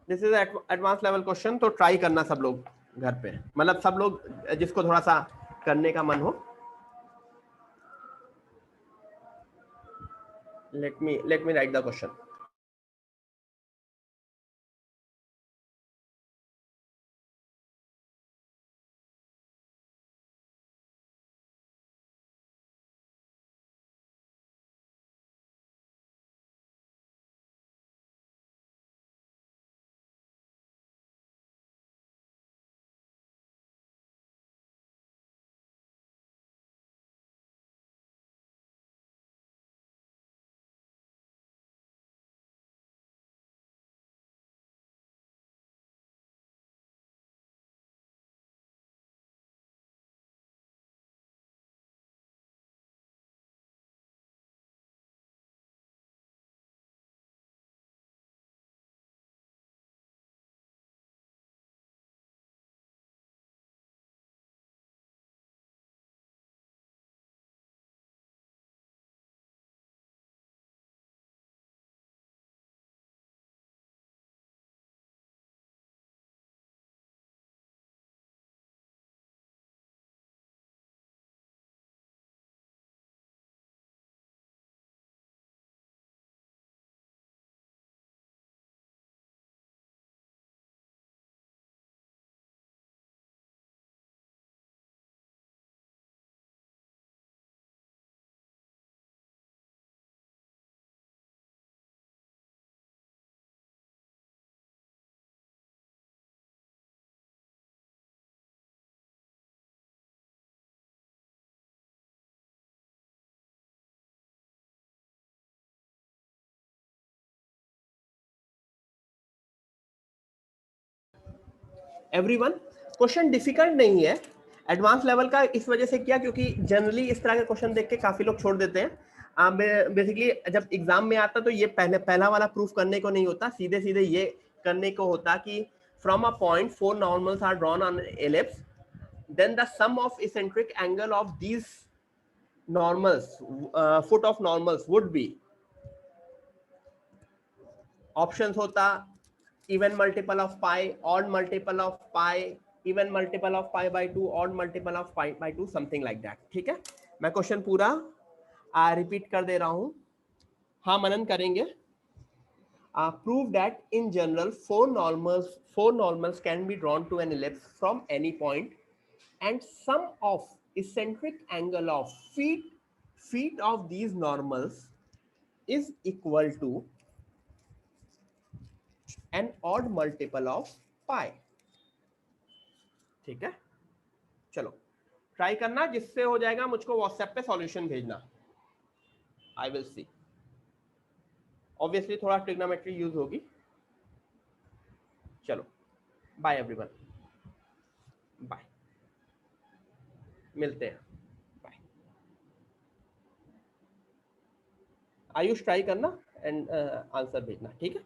This is advance level question, तो ट्राई करना सब लोग घर पे, मतलब सब लोग जिसको थोड़ा सा करने का मन हो। let me write the question. Everyone, question difficult नहीं है, एडवांस लेवल का इस वजह से किया क्योंकि जनरली इस तरह के क्वेश्चन देख के काफी लोग छोड़ देते हैं। बेसिकली जब एग्जाम में आता तो ये पहला वाला प्रूफ करने को नहीं होता, सीधे सीधे ये करने को होता कि from a point 4 normals are drawn on ellipse, then the sum of eccentric angle of these normals, foot of normals would be, options होता even multiple of pi, odd multiple of pi, even multiple of pi by 2, odd multiple of pi by 2, something like that, ठीक है। मैं question पूरा repeat कर दे रहा हूं, हाँ मनन करेंगे। prove that in general four normals can be drawn to an ellipse from any point, and sum of eccentric angle of feet of these normals is equal to, an odd multiple of pi. ठीक है, चलो try करना, जिससे हो जाएगा मुझको WhatsApp पे solution भेजना, आई विल सी। ऑब्वियसली थोड़ा ट्रिग्नोमेट्री यूज होगी। चलो बाय एवरीवन, बाय, मिलते हैं, बाय। आयुष ट्राई करना एंड आंसर भेजना, ठीक है।